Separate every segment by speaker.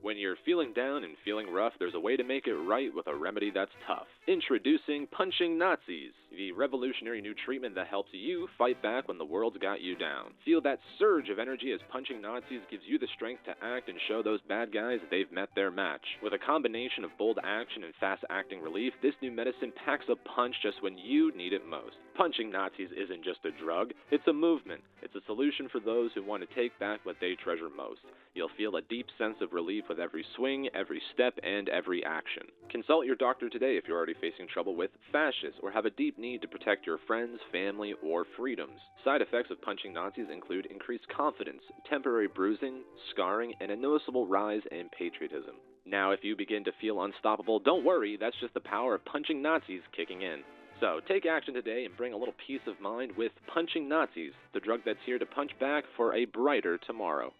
Speaker 1: When you're feeling down and feeling rough, there's a way to make it right with a remedy that's tough. Introducing Punching Nazis, the revolutionary new treatment that helps you fight back when the world's got you down. Feel that surge of energy as Punching Nazis gives you the strength to act and show those bad guys they've met their match. With a combination of bold action and fast-acting relief, this new medicine packs a punch just when you need it most. Punching Nazis isn't just a drug, it's a movement. It's a solution for those who want to take back what they treasure most. You'll feel a deep sense of relief with every swing, every step, and every action. Consult your doctor today if you're already facing trouble with fascists or have a deep need to protect your friends, family, or freedoms. Side effects of Punching Nazis include increased confidence, temporary bruising, scarring, and a noticeable rise in patriotism. Now, if you begin to feel unstoppable, don't worry, that's just the power of Punching Nazis kicking in. So, take action today and bring a little peace of mind with Punching Nazis, the drug that's here to punch back for a brighter tomorrow.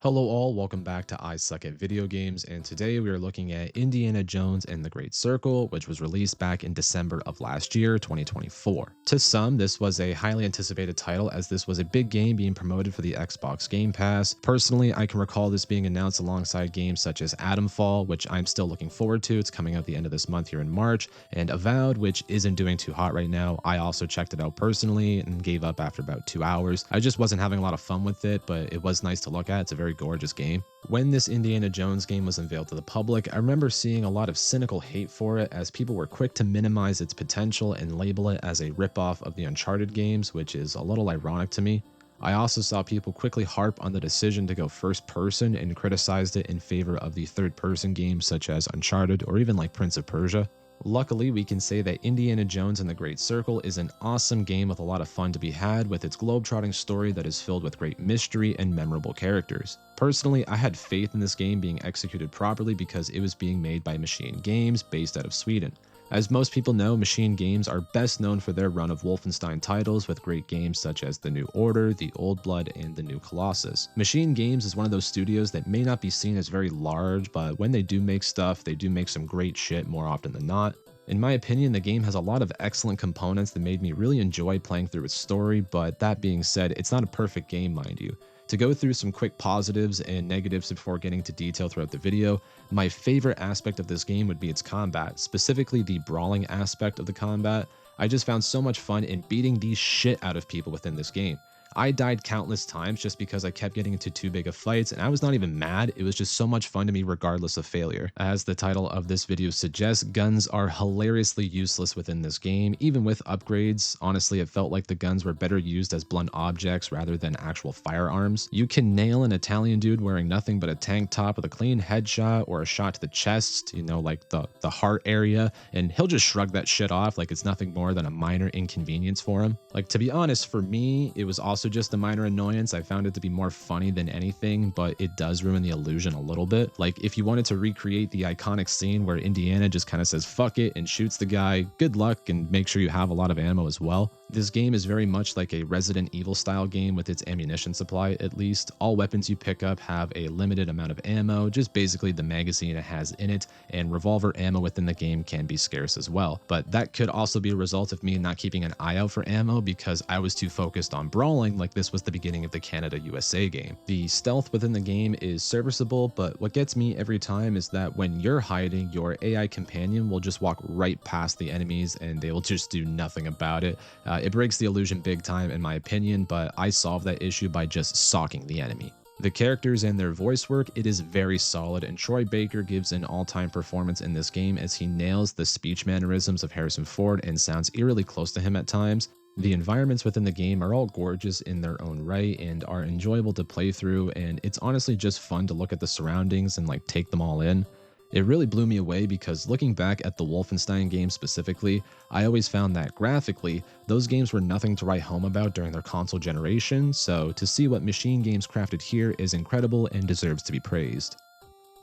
Speaker 2: Hello all, welcome back to I Suck at Video Games, and today we are looking at Indiana Jones and the Great Circle, which was released back in December of last year, 2024. To some, this was a highly anticipated title as this was a big game being promoted for the Xbox Game Pass. Personally, I can recall this being announced alongside games such as Atomfall, which I'm still looking forward to. It's coming out the end of this month here in March, and Avowed, which isn't doing too hot right now. I also checked it out personally and gave up after about 2 hours. I just wasn't having a lot of fun with it, but it was nice to look at. It's a very gorgeous game. When this Indiana Jones game was unveiled to the public, I remember seeing a lot of cynical hate for it as people were quick to minimize its potential and label it as a ripoff of the Uncharted games, which is a little ironic to me. I also saw people quickly harp on the decision to go first person and criticized it in favor of the third person games such as Uncharted or even like Prince of Persia. Luckily, we can say that Indiana Jones and the Great Circle is an awesome game with a lot of fun to be had with its globetrotting story that is filled with great mystery and memorable characters. Personally, I had faith in this game being executed properly because it was being made by MachineGames based out of Sweden. As most people know, MachineGames are best known for their run of Wolfenstein titles with great games such as The New Order, The Old Blood, and The New Colossus. MachineGames is one of those studios that may not be seen as very large, but when they do make stuff, they do make some great shit more often than not. In my opinion, the game has a lot of excellent components that made me really enjoy playing through its story, but that being said, it's not a perfect game, mind you. To go through some quick positives and negatives before getting to detail throughout the video, my favorite aspect of this game would be its combat, specifically the brawling aspect of the combat. I just found so much fun in beating the shit out of people within this game. I died countless times just because I kept getting into too big of fights, and I was not even mad. It was just so much fun to me regardless of failure. As the title of this video suggests, guns are hilariously useless within this game, even with upgrades. Honestly, it felt like the guns were better used as blunt objects rather than actual firearms. You can nail an Italian dude wearing nothing but a tank top with a clean headshot or a shot to the chest, you know, like the heart area, and he'll just shrug that shit off like it's nothing more than a minor inconvenience for him. Like, to be honest, for me, it was also just a minor annoyance. I found it to be more funny than anything, but it does ruin the illusion a little bit. Like, if you wanted to recreate the iconic scene where Indiana just kind of says fuck it and shoots the guy, good luck, and make sure you have a lot of ammo as well. This game is very much like a Resident Evil style game with its ammunition supply, at least. All weapons you pick up have a limited amount of ammo, just basically the magazine it has in it, and revolver ammo within the game can be scarce as well. But that could also be a result of me not keeping an eye out for ammo because I was too focused on brawling like this was the beginning of the Canada-USA game. The stealth within the game is serviceable, but what gets me every time is that when you're hiding, your AI companion will just walk right past the enemies and they will just do nothing about it. It breaks the illusion big time in my opinion, but I solved that issue by just socking the enemy. The characters and their voice work, it is very solid, and Troy Baker gives an all-time performance in this game as he nails the speech mannerisms of Harrison Ford and sounds eerily close to him at times. The environments within the game are all gorgeous in their own right and are enjoyable to play through, and it's honestly just fun to look at the surroundings and like take them all in. It really blew me away because looking back at the Wolfenstein games specifically, I always found that graphically, those games were nothing to write home about during their console generation, so to see what MachineGames crafted here is incredible and deserves to be praised.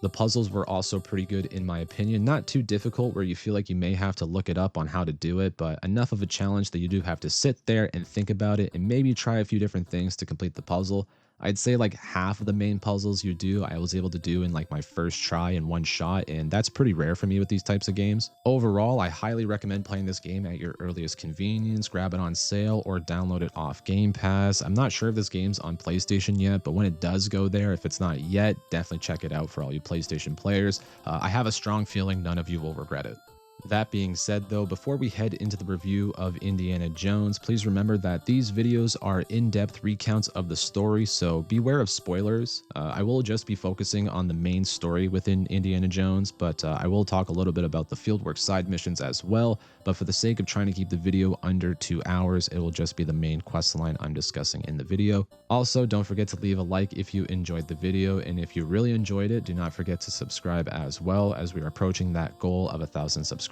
Speaker 2: The puzzles were also pretty good in my opinion, not too difficult where you feel like you may have to look it up on how to do it, but enough of a challenge that you do have to sit there and think about it and maybe try a few different things to complete the puzzle. I'd say like half of the main puzzles you do, I was able to do in like my first try in one shot, and that's pretty rare for me with these types of games. Overall, I highly recommend playing this game at your earliest convenience. Grab it on sale or download it off Game Pass. I'm not sure if this game's on PlayStation yet, but when it does go there, if it's not yet, definitely check it out for all you PlayStation players. I have a strong feeling none of you will regret it. That being said though, before we head into the review of Indiana Jones, please remember that these videos are in-depth recounts of the story, so beware of spoilers. I will just be focusing on the main story within Indiana Jones, but I will talk a little bit about the fieldwork side missions as well, but for the sake of trying to keep the video under 2 hours, it will just be the main quest line I'm discussing in the video. Also, don't forget to leave a like if you enjoyed the video, and if you really enjoyed it, do not forget to subscribe as well, as we are approaching that goal of 1,000 subscribers.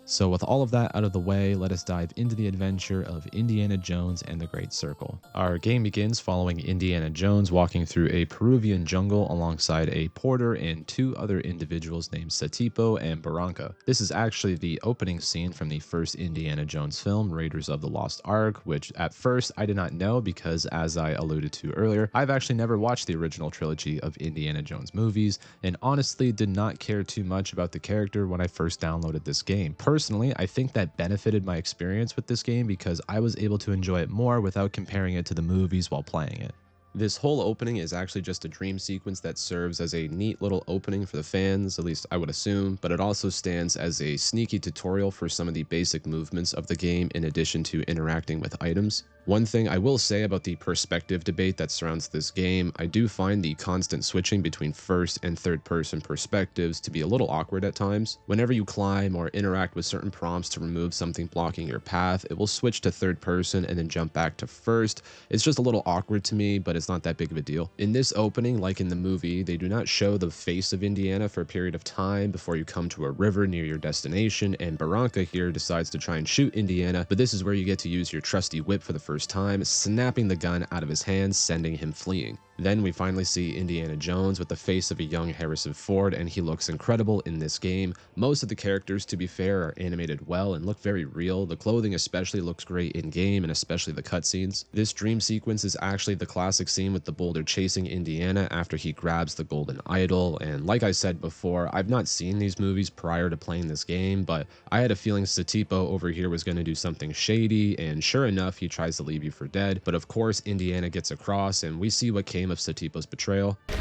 Speaker 2: So with all of that out of the way, let us dive into the adventure of Indiana Jones and the Great Circle. Our game begins following Indiana Jones walking through a Peruvian jungle alongside a porter and 2 other individuals named Satipo and Barranca. This is actually the opening scene from the first Indiana Jones film, Raiders of the Lost Ark, which at first I did not know because, as I alluded to earlier, I've actually never watched the original trilogy of Indiana Jones movies, and honestly did not care too much about the character when I first downloaded this game. Personally, I think that benefited my experience with this game because I was able to enjoy it more without comparing it to the movies while playing it. This whole opening is actually just a dream sequence that serves as a neat little opening for the fans, at least I would assume, but it also stands as a sneaky tutorial for some of the basic movements of the game in addition to interacting with items. One thing I will say about the perspective debate that surrounds this game, I do find the constant switching between first and third person perspectives to be a little awkward at times. Whenever you climb or interact with certain prompts to remove something blocking your path, it will switch to third person and then jump back to first. It's just a little awkward to me, but it's not that big of a deal. In this opening, like in the movie, they do not show the face of Indiana for a period of time before you come to a river near your destination, and Barranca here decides to try and shoot Indiana, but this is where you get to use your trusty whip for the first time, snapping the gun out of his hands, sending him fleeing. Then we finally see Indiana Jones with the face of a young Harrison Ford, and he looks incredible in this game. Most of the characters, to be fair, are animated well and look very real. The clothing especially looks great in game, and especially the cutscenes. This dream sequence is actually the classic scene with the boulder chasing Indiana after he grabs the golden idol, and like I said before, I've not seen these movies prior to playing this game, but I had a feeling Satipo over here was going to do something shady, and sure enough, he tries to leave you for dead, but of course Indiana gets across, and we see what came of Satipo's betrayal.
Speaker 3: Do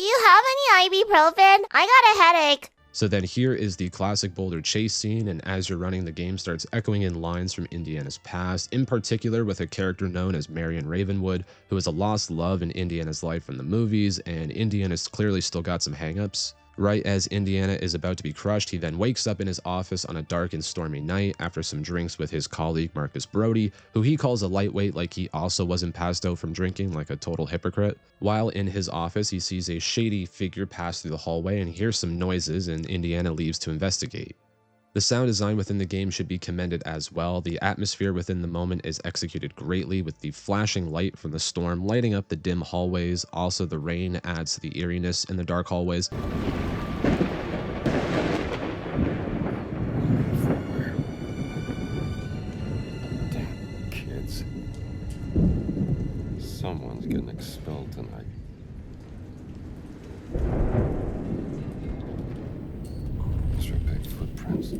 Speaker 3: you have any ibuprofen? I got a headache.
Speaker 2: So then here is the classic boulder chase scene, and as you're running, the game starts echoing in lines from Indiana's past, in particular with a character known as Marion Ravenwood, who is a lost love in Indiana's life from the movies, and Indiana's clearly still got some hangups. Right as Indiana is about to be crushed, he then wakes up in his office on a dark and stormy night after some drinks with his colleague Marcus Brody, who he calls a lightweight like he also wasn't passed out from drinking like a total hypocrite. While in his office, he sees a shady figure pass through the hallway and hears some noises, and Indiana leaves to investigate. The sound design within the game should be commended as well. The atmosphere within the moment is executed greatly, with the flashing light from the storm lighting up the dim hallways. Also, the rain adds to the eeriness in the dark hallways.
Speaker 4: Damn kids. Someone's getting expelled tonight. Those are big footprints.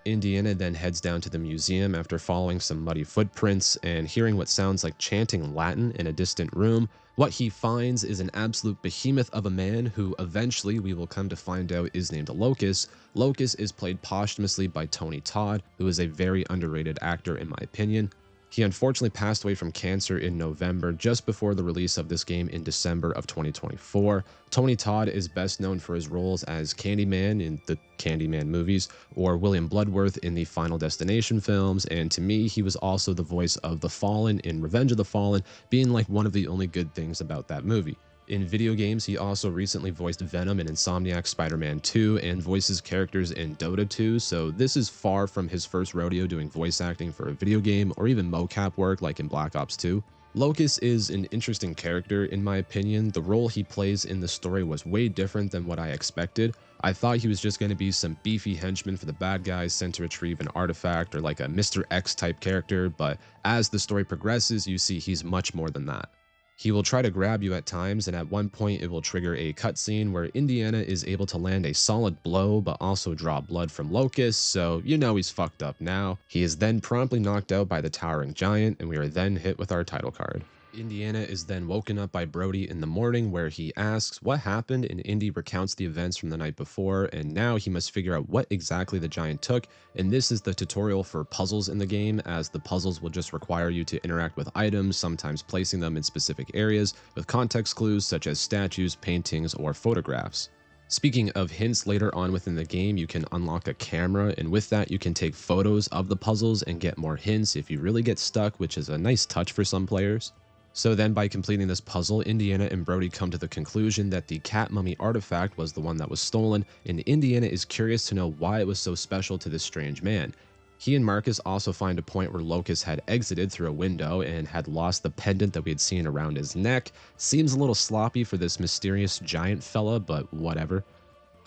Speaker 2: Indiana then heads down to the museum after following some muddy footprints and hearing what sounds like chanting Latin in a distant room. What he finds is an absolute behemoth of a man who eventually we will come to find out is named Locus. Locus is played posthumously by Tony Todd, who is a very underrated actor in my opinion. He unfortunately passed away from cancer in November, just before the release of this game in December of 2024. Tony Todd is best known for his roles as Candyman in the Candyman movies, or William Bloodworth in the Final Destination films, and to me, he was also the voice of the Fallen in Revenge of the Fallen, being like one of the only good things about that movie. In video games, he also recently voiced Venom in Insomniac's Spider-Man 2 and voices characters in Dota 2, so this is far from his first rodeo doing voice acting for a video game or even mocap work like in Black Ops 2. Locus is an interesting character in my opinion. The role he plays in the story was way different than what I expected. I thought he was just going to be some beefy henchman for the bad guys sent to retrieve an artifact, or like a Mr. X type character, but as the story progresses, you see he's much more than that. He will try to grab you at times, and at one point it will trigger a cutscene where Indiana is able to land a solid blow but also draw blood from Locus, so you know he's fucked up now. He is then promptly knocked out by the towering giant, and we are then hit with our title card. Indiana is then woken up by Brody in the morning, where he asks what happened, and Indy recounts the events from the night before, and now he must figure out what exactly the giant took. And this is the tutorial for puzzles in the game, as the puzzles will just require you to interact with items, sometimes placing them in specific areas, with context clues such as statues, paintings, or photographs. Speaking of hints, later on within the game you can unlock a camera, and with that you can take photos of the puzzles and get more hints if you really get stuck, which is a nice touch for some players. So then by completing this puzzle, Indiana and Brody come to the conclusion that the cat mummy artifact was the one that was stolen, and Indiana is curious to know why it was so special to this strange man. He and Marcus also find a point where Locus had exited through a window and had lost the pendant that we had seen around his neck. Seems a little sloppy for this mysterious giant fella, but whatever.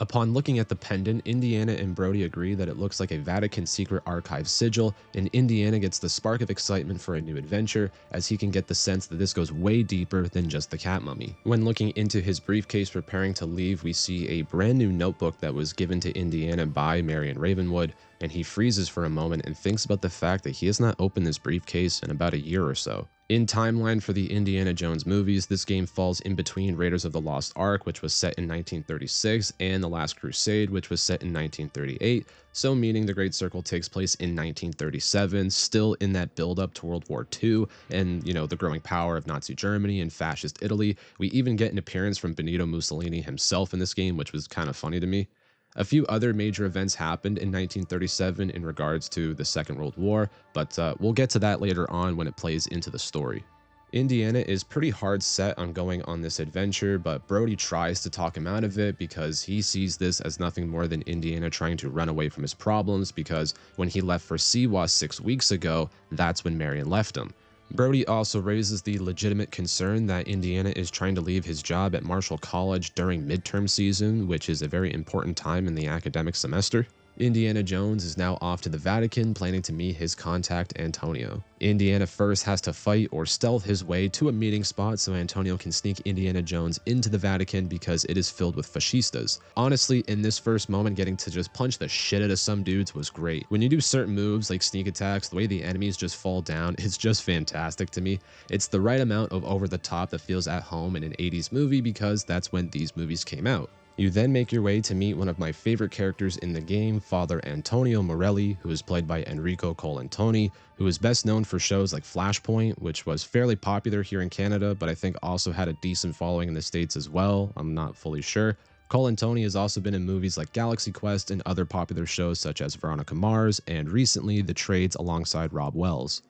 Speaker 2: Upon looking at the pendant, Indiana and Brody agree that it looks like a Vatican secret archive sigil, and Indiana gets the spark of excitement for a new adventure, as he can get the sense that this goes way deeper than just the cat mummy. When looking into his briefcase preparing to leave, we see a brand new notebook that was given to Indiana by Marion Ravenwood, and he freezes for a moment and thinks about the fact that he has not opened this briefcase in about a year or so. In timeline for the Indiana Jones movies, this game falls in between Raiders of the Lost Ark, which was set in 1936, and The Last Crusade, which was set in 1938, so meaning the Great Circle takes place in 1937, still in that build-up to World War II, and, you know, the growing power of Nazi Germany and fascist Italy. We even get an appearance from Benito Mussolini himself in this game, which was kind of funny to me. A few other major events happened in 1937 in regards to the Second World War, but we'll get to that later on when it plays into the story. Indiana is pretty hard set on going on this adventure, but Brody tries to talk him out of it because he sees this as nothing more than Indiana trying to run away from his problems, because when he left for Siwa 6 weeks ago, that's when Marion left him. Brody also raises the legitimate concern that Indiana is trying to leave his job at Marshall College during midterm season, which is a very important time in the academic semester. Indiana Jones is now off to the Vatican, planning to meet his contact Antonio. Indiana first has to fight or stealth his way to a meeting spot so Antonio can sneak Indiana Jones into the Vatican because it is filled with fascistas. Honestly, in this first moment, getting to just punch the shit out of some dudes was great. When you do certain moves like sneak attacks, the way the enemies just fall down, it's just fantastic to me. It's the right amount of over the top that feels at home in an 80s movie, because that's when these movies came out. You then make your way to meet one of my favorite characters in the game, Father Antonio Morelli, who is played by Enrico Colantoni, who is best known for shows like Flashpoint, which was fairly popular here in Canada, but I think also had a decent following in the States as well. I'm not fully sure. Colantoni has also been in movies like Galaxy Quest and other popular shows such as Veronica Mars, and recently The Trades alongside Rob Wells.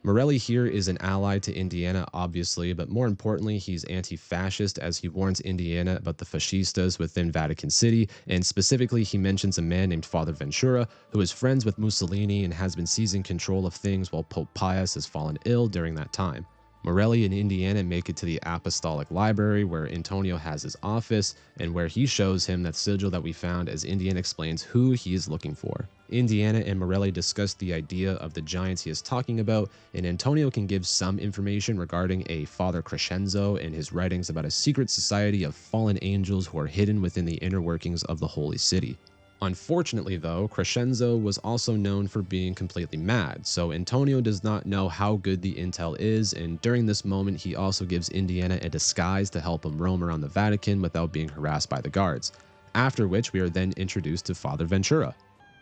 Speaker 2: Morelli here is an ally to Indiana, obviously, but more importantly, he's anti-fascist, as he warns Indiana about the fascistas within Vatican City, and specifically he mentions a man named Father Ventura, who is friends with Mussolini and has been seizing control of things while Pope Pius has fallen ill during that time. Morelli and Indiana make it to the Apostolic Library, where Antonio has his office, and where he shows him that sigil that we found, as Indiana explains who he is looking for. Indiana and Morelli discuss the idea of the giants he is talking about, and Antonio can give some information regarding a Father Crescenzo and his writings about a secret society of fallen angels who are hidden within the inner workings of the Holy City. Unfortunately though, Crescenzo was also known for being completely mad, so Antonio does not know how good the intel is, and during this moment he also gives Indiana a disguise to help him roam around the Vatican without being harassed by the guards. After which we are then introduced to Father Ventura.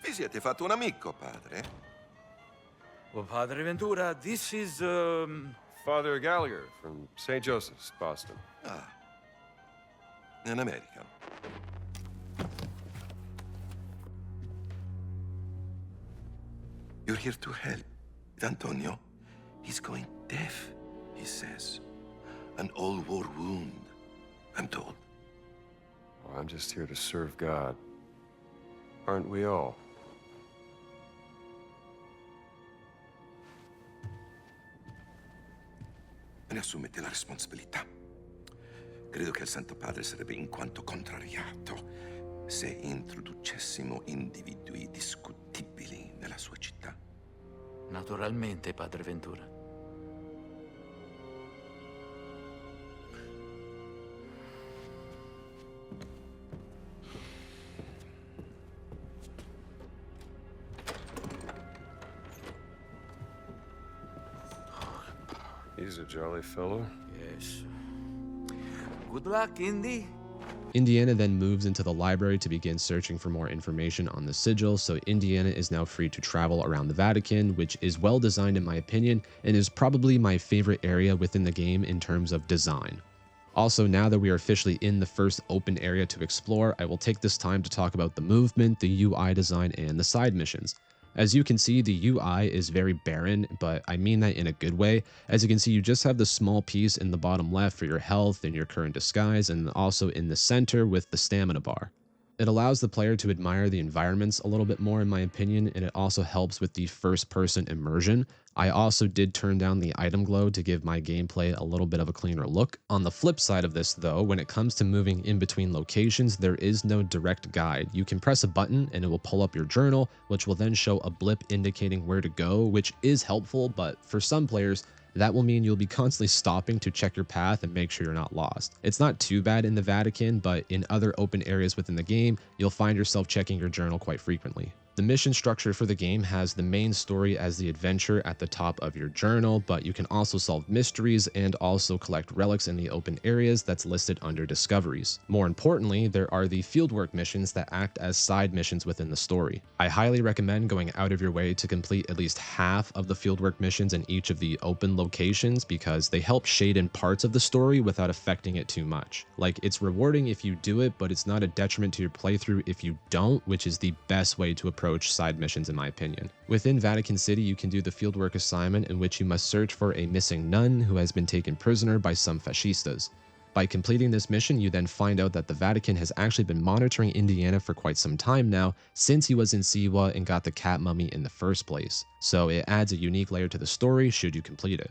Speaker 5: Vi siete fatto un amico, padre?
Speaker 6: Well, Padre Ventura, this is,
Speaker 4: Father Gallagher from St. Joseph's, Boston.
Speaker 5: Ah, in America. You're here to help Antonio. He's going deaf, he says. An old war wound, I'm told.
Speaker 4: Well, I'm just here to serve God. Aren't we all?
Speaker 5: ne assumete la responsabilità. Credo che il Santo Padre sarebbe in quanto contrariato se introducessimo individui discutibili nella sua città.
Speaker 6: Naturalmente, Padre Ventura.
Speaker 4: He's a jolly fellow.
Speaker 6: Yes. Good luck, Indy.
Speaker 2: Indiana then moves into the library to begin searching for more information on the sigil, so Indiana is now free to travel around the Vatican, which is well designed in my opinion, and is probably my favorite area within the game in terms of design. Also, now that we are officially in the first open area to explore, I will take this time to talk about the movement, the UI design, and the side missions. As you can see, the UI is very barren, but I mean that in a good way. As you can see, you just have the small piece in the bottom left for your health and your current disguise, and also in the center with the stamina bar. It allows the player to admire the environments a little bit more in my opinion, and it also helps with the first-person immersion. I also did turn down the item glow to give my gameplay a little bit of a cleaner look. On the flip side of this though, when it comes to moving in between locations, there is no direct guide. You can press a button and it will pull up your journal, which will then show a blip indicating where to go, which is helpful, but for some players, that will mean you'll be constantly stopping to check your path and make sure you're not lost. It's not too bad in the Vatican, but in other open areas within the game, you'll find yourself checking your journal quite frequently. The mission structure for the game has the main story as the adventure at the top of your journal, but you can also solve mysteries and also collect relics in the open areas that's listed under discoveries. More importantly, there are the fieldwork missions that act as side missions within the story. I highly recommend going out of your way to complete at least half of the fieldwork missions in each of the open locations because they help shade in parts of the story without affecting it too much. Like, it's rewarding if you do it, but it's not a detriment to your playthrough if you don't, which is the best way to approach side missions in my opinion. Within Vatican City, you can do the fieldwork assignment in which you must search for a missing nun who has been taken prisoner by some fascistas. By completing this mission, you then find out that the Vatican has actually been monitoring Indiana for quite some time now, since he was in Siwa and got the cat mummy in the first place. So it adds a unique layer to the story should you complete it.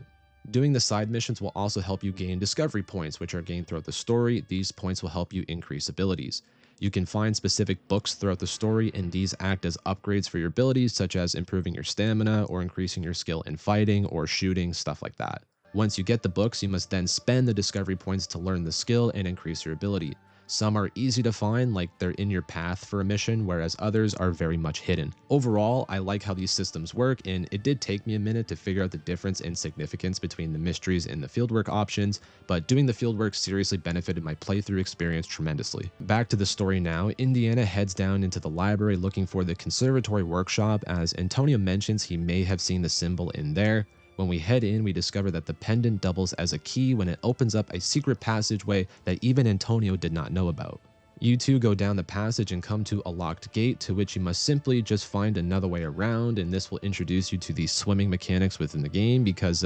Speaker 2: Doing the side missions will also help you gain discovery points, which are gained throughout the story. These points will help you increase abilities. You can find specific books throughout the story, and these act as upgrades for your abilities, such as improving your stamina or increasing your skill in fighting or shooting, stuff like that. Once you get the books, you must then spend the discovery points to learn the skill and increase your ability. Some are easy to find, like they're in your path for a mission, whereas others are very much hidden. Overall, I like how these systems work, and it did take me a minute to figure out the difference in significance between the mysteries and the fieldwork options, but doing the fieldwork seriously benefited my playthrough experience tremendously. Back to the story now, Indiana heads down into the library looking for the conservatory workshop, as Antonio mentions he may have seen the symbol in there. When we head in, we discover that the pendant doubles as a key when it opens up a secret passageway that even Antonio did not know about. You two go down the passage and come to a locked gate to which you must simply just find another way around, and this will introduce you to the swimming mechanics within the game because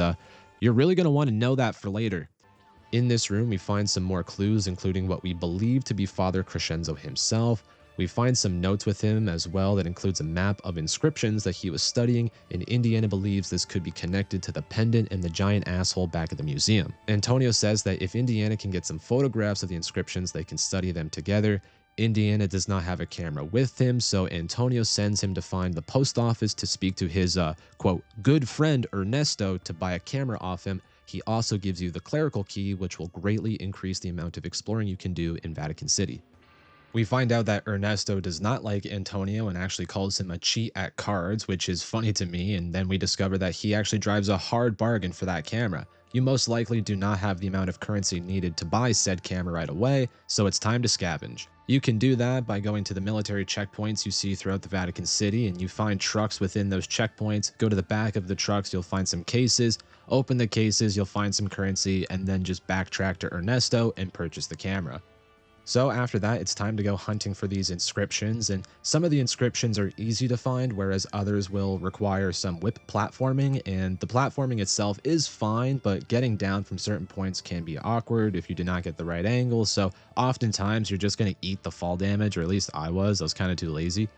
Speaker 2: you're really going to want to know that for later. In this room, we find some more clues, including what we believe to be Father Crescenzo himself. We find some notes with him as well that includes a map of inscriptions that he was studying, and Indiana believes this could be connected to the pendant and the giant asshole back at the museum. Antonio says that if Indiana can get some photographs of the inscriptions, they can study them together. Indiana does not have a camera with him, so Antonio sends him to find the post office to speak to his, quote, good friend Ernesto to buy a camera off him. He also gives you the clerical key, which will greatly increase the amount of exploring you can do in Vatican City. We find out that Ernesto does not like Antonio and actually calls him a cheat at cards, which is funny to me, and then we discover that he actually drives a hard bargain for that camera. You most likely do not have the amount of currency needed to buy said camera right away, so it's time to scavenge. You can do that by going to the military checkpoints you see throughout the Vatican City, and you find trucks within those checkpoints. Go to the back of the trucks, you'll find some cases. Open the cases, you'll find some currency, and then just backtrack to Ernesto and purchase the camera. So after that, it's time to go hunting for these inscriptions, and some of the inscriptions are easy to find, whereas others will require some whip platforming, and the platforming itself is fine, but getting down from certain points can be awkward if you do not get the right angle, so oftentimes you're just going to eat the fall damage, or at least I was kind of too lazy.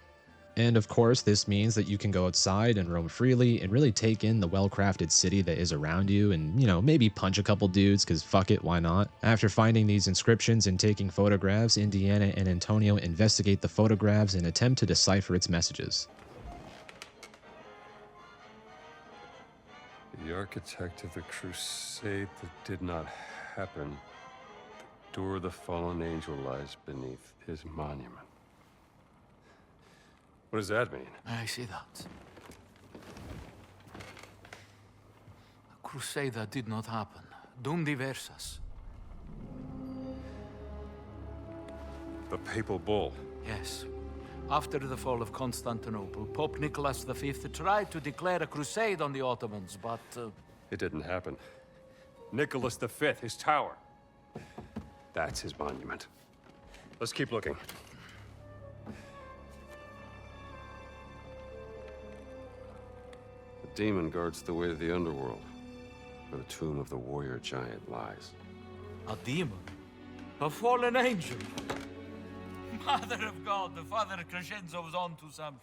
Speaker 2: And of course, this means that you can go outside and roam freely and really take in the well-crafted city that is around you and, maybe punch a couple dudes, because fuck it, why not? After finding these inscriptions and taking photographs, Indiana and Antonio investigate the photographs and attempt to decipher its messages.
Speaker 4: The architect of the crusade that did not happen. The door of the fallen angel lies beneath his monument. What does that mean?
Speaker 6: I see that. A crusade that did not happen. Dum diversas.
Speaker 4: The papal bull.
Speaker 6: Yes. After the fall of Constantinople, Pope Nicholas V tried to declare a crusade on the Ottomans, but...
Speaker 4: It didn't happen. Nicholas V, his tower. That's his monument. Let's keep looking. The demon guards the way to the underworld, where the tomb of the warrior giant lies.
Speaker 6: A demon? A fallen angel? Mother of God, the Father Crescenzo was on to something.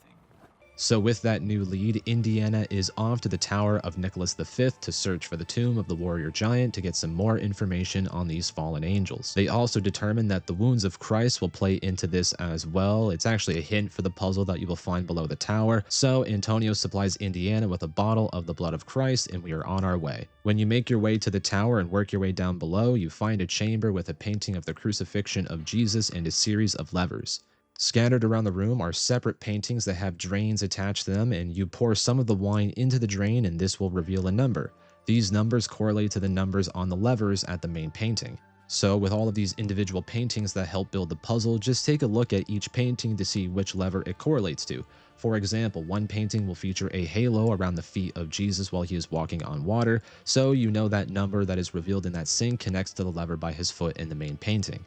Speaker 2: So with that new lead, Indiana is off to the Tower of Nicholas V to search for the tomb of the warrior giant to get some more information on these fallen angels. They also determine that the wounds of Christ will play into this as well. It's actually a hint for the puzzle that you will find below the tower. So Antonio supplies Indiana with a bottle of the blood of Christ, and we are on our way. When you make your way to the tower and work your way down below, you find a chamber with a painting of the crucifixion of Jesus and a series of levers. Scattered around the room are separate paintings that have drains attached to them, and you pour some of the wine into the drain and this will reveal a number. These numbers correlate to the numbers on the levers at the main painting. So with all of these individual paintings that help build the puzzle, just take a look at each painting to see which lever it correlates to. For example, one painting will feature a halo around the feet of Jesus while he is walking on water, so you know that number that is revealed in that sink connects to the lever by his foot in the main painting.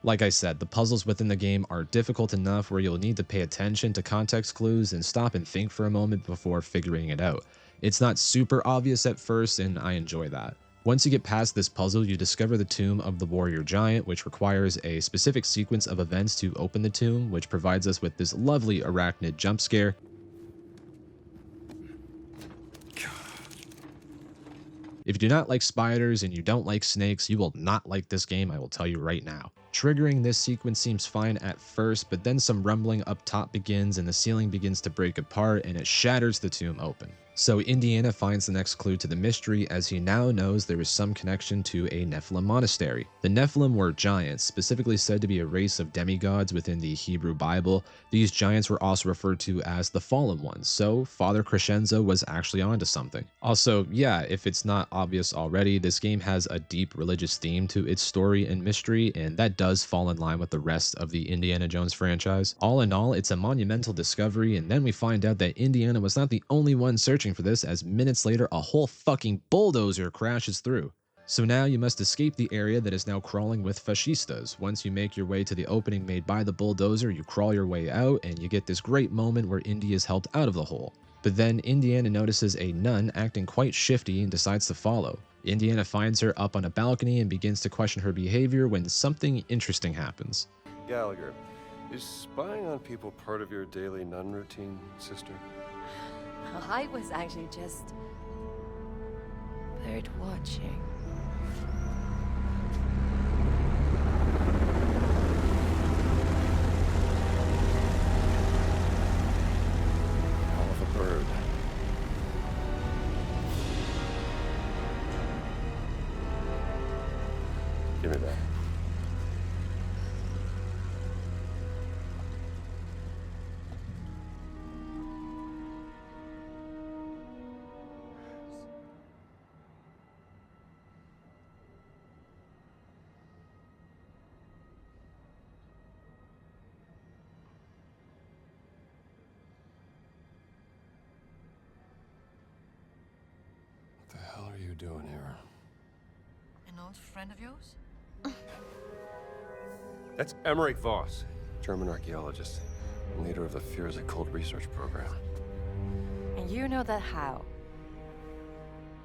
Speaker 2: Like I said, the puzzles within the game are difficult enough where you'll need to pay attention to context clues and stop and think for a moment before figuring it out. It's not super obvious at first, and I enjoy that. Once you get past this puzzle, you discover the tomb of the warrior giant, which requires a specific sequence of events to open the tomb, which provides us with this lovely arachnid jump scare. If you do not like spiders and you don't like snakes, you will not like this game, I will tell you right now. Triggering this sequence seems fine at first, but then some rumbling up top begins and the ceiling begins to break apart and it shatters the tomb open. So Indiana finds the next clue to the mystery as he now knows there is some connection to a Nephilim monastery. The Nephilim were giants, specifically said to be a race of demigods within the Hebrew Bible. These giants were also referred to as the Fallen Ones, so Father Crescenzo was actually onto something. Also, yeah, if it's not obvious already, this game has a deep religious theme to its story and mystery, and that does fall in line with the rest of the Indiana Jones franchise. All in all, it's a monumental discovery, and then we find out that Indiana was not the only one searching for this, as minutes later a whole fucking bulldozer crashes through. So now you must escape the area that is now crawling with fascistas. Once you make your way to the opening made by the bulldozer, you crawl your way out and you get this great moment where Indy is helped out of the hole. But then Indiana notices a nun acting quite shifty and decides to follow. Indiana finds her up on a balcony and begins to question her behavior when something interesting happens.
Speaker 4: Gallagher, is spying on people part of your daily nun routine, sister?
Speaker 7: I was actually just bird watching.
Speaker 4: Hell of a bird. Give me that. What the hell are you doing here?
Speaker 7: An old friend of yours?
Speaker 4: That's Emmerich Voss, German archaeologist, and leader of the Fears Occult research program.
Speaker 7: And you know that how?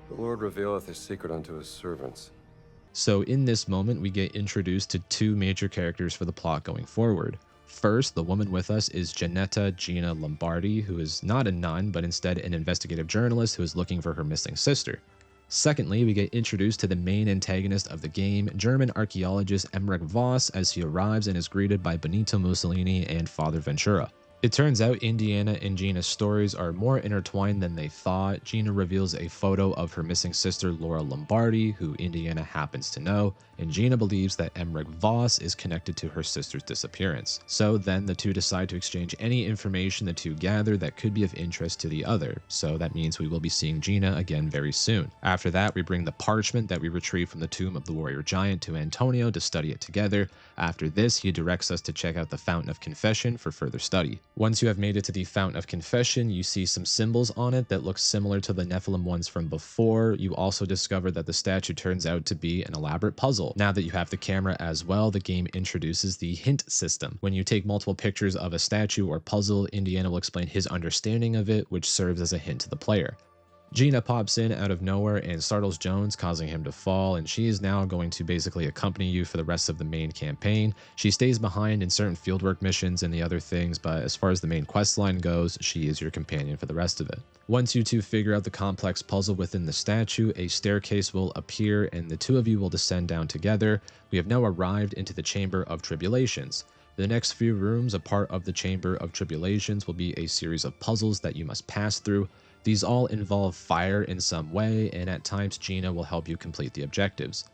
Speaker 4: The Lord revealeth his secret unto his servants.
Speaker 2: So in this moment, we get introduced to two major characters for the plot going forward. First, the woman with us is Gina Lombardi, who is not a nun, but instead an investigative journalist who is looking for her missing sister. Secondly, we get introduced to the main antagonist of the game, German archaeologist Emmerich Voss, as he arrives and is greeted by Benito Mussolini and Father Ventura. It turns out Indiana and Gina's stories are more intertwined than they thought. Gina reveals a photo of her missing sister Laura Lombardi, who Indiana happens to know, and Gina believes that Emmerich Voss is connected to her sister's disappearance. So then the two decide to exchange any information the two gather that could be of interest to the other, so that means we will be seeing Gina again very soon. After that, we bring the parchment that we retrieved from the tomb of the warrior giant to Antonio to study it together. After this, he directs us to check out the Fountain of Confession for further study. Once you have made it to the Fountain of Confession, you see some symbols on it that look similar to the Nephilim ones from before. You also discover that the statue turns out to be an elaborate puzzle. Now that you have the camera as well, the game introduces the hint system. When you take multiple pictures of a statue or puzzle, Indiana will explain his understanding of it, which serves as a hint to the player. Gina pops in out of nowhere and startles Jones, causing him to fall, and she is now going to basically accompany you for the rest of the main campaign. She stays behind in certain fieldwork missions and the other things, but as far as the main quest line goes, she is your companion for the rest of it. Once you two figure out the complex puzzle within the statue, a staircase will appear and the two of you will descend down together. We have now arrived into the Chamber of Tribulations. The next few rooms, a part of the Chamber of Tribulations, will be a series of puzzles that you must pass through. These all involve fire in some way, and at times Gina will help you complete the objectives.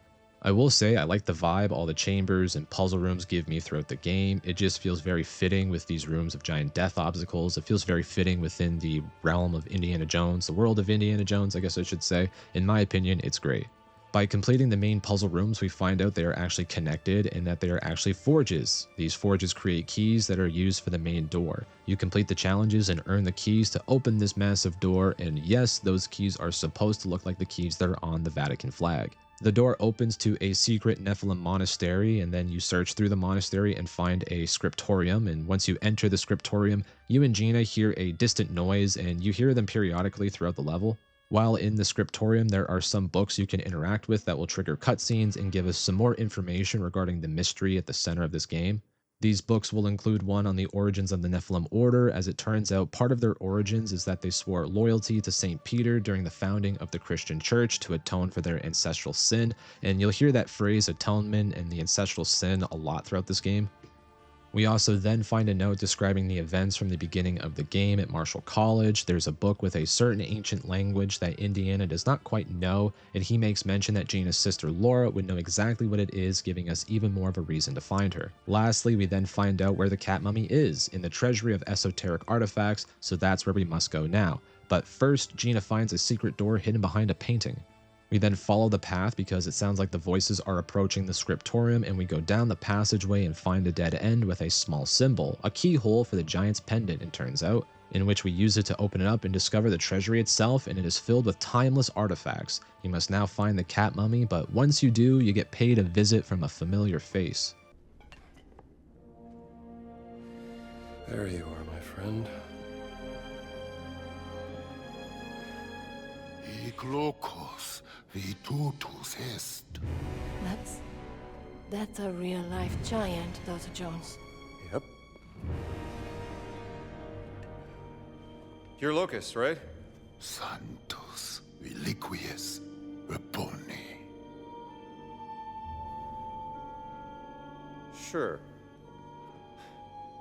Speaker 2: I will say I like the vibe all the chambers and puzzle rooms give me throughout the game. It just feels very fitting with these rooms of giant death obstacles. It feels very fitting within the realm of Indiana Jones, the world of Indiana Jones, I guess I should say. In my opinion, it's great. By completing the main puzzle rooms, we find out they are actually connected and that they are actually forges. These forges create keys that are used for the main door. You complete the challenges and earn the keys to open this massive door, and yes, those keys are supposed to look like the keys that are on the Vatican flag. The door opens to a secret Nephilim monastery, and then you search through the monastery and find a scriptorium, and once you enter the scriptorium, you and Gina hear a distant noise, and you hear them periodically throughout the level. While in the scriptorium, there are some books you can interact with that will trigger cutscenes and give us some more information regarding the mystery at the center of this game. These books will include one on the origins of the Nephilim Order. As it turns out, part of their origins is that they swore loyalty to St. Peter during the founding of the Christian Church to atone for their ancestral sin, and you'll hear that phrase atonement and the ancestral sin a lot throughout this game. We also then find a note describing the events from the beginning of the game at Marshall College. There's a book with a certain ancient language that Indiana does not quite know, and he makes mention that Gina's sister Laura would know exactly what it is, giving us even more of a reason to find her. Lastly, we then find out where the cat mummy is, in the treasury of esoteric artifacts, so that's where we must go now. But first, Gina finds a secret door hidden behind a painting. We then follow the path because it sounds like the voices are approaching the scriptorium, and we go down the passageway and find a dead end with a small symbol, a keyhole for the giant's pendant, it turns out, in which we use it to open it up and discover the treasury itself, and it is filled with timeless artifacts. You must now find the cat mummy, but once you do, you get paid a visit from a familiar face.
Speaker 4: There you are, my friend.
Speaker 8: Iglokos vitutus est.
Speaker 7: That's a real-life giant, Dr. Jones.
Speaker 4: Yep. You're Locust, right?
Speaker 8: Santos reliquies reponi.
Speaker 4: Sure.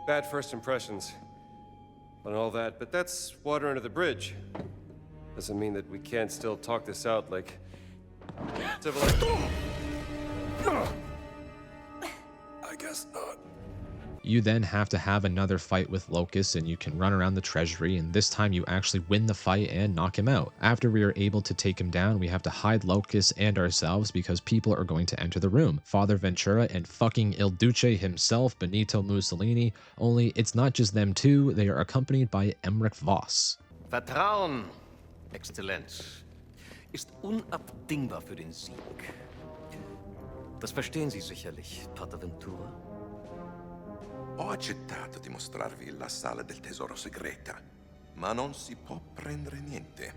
Speaker 4: Bad first impressions and all that, but that's water under the bridge. Doesn't mean that we can't still talk this out like civilized.
Speaker 8: I guess not.
Speaker 2: You then have to have another fight with Locust, and you can run around the treasury, and this time you actually win the fight and knock him out. After we are able to take him down, we have to hide Locust and ourselves because people are going to enter the room. Father Ventura and fucking Il Duce himself, Benito Mussolini, only it's not just them two, they are accompanied by Emmerich Voss.
Speaker 9: Vertrauen, Exzellenz, ist unabdingbar für den Sieg. Das verstehen Sie sicherlich, Pater Ventura.
Speaker 5: Ho accettato di mostrarvi la sala del tesoro segreta, ma non si può prendere niente.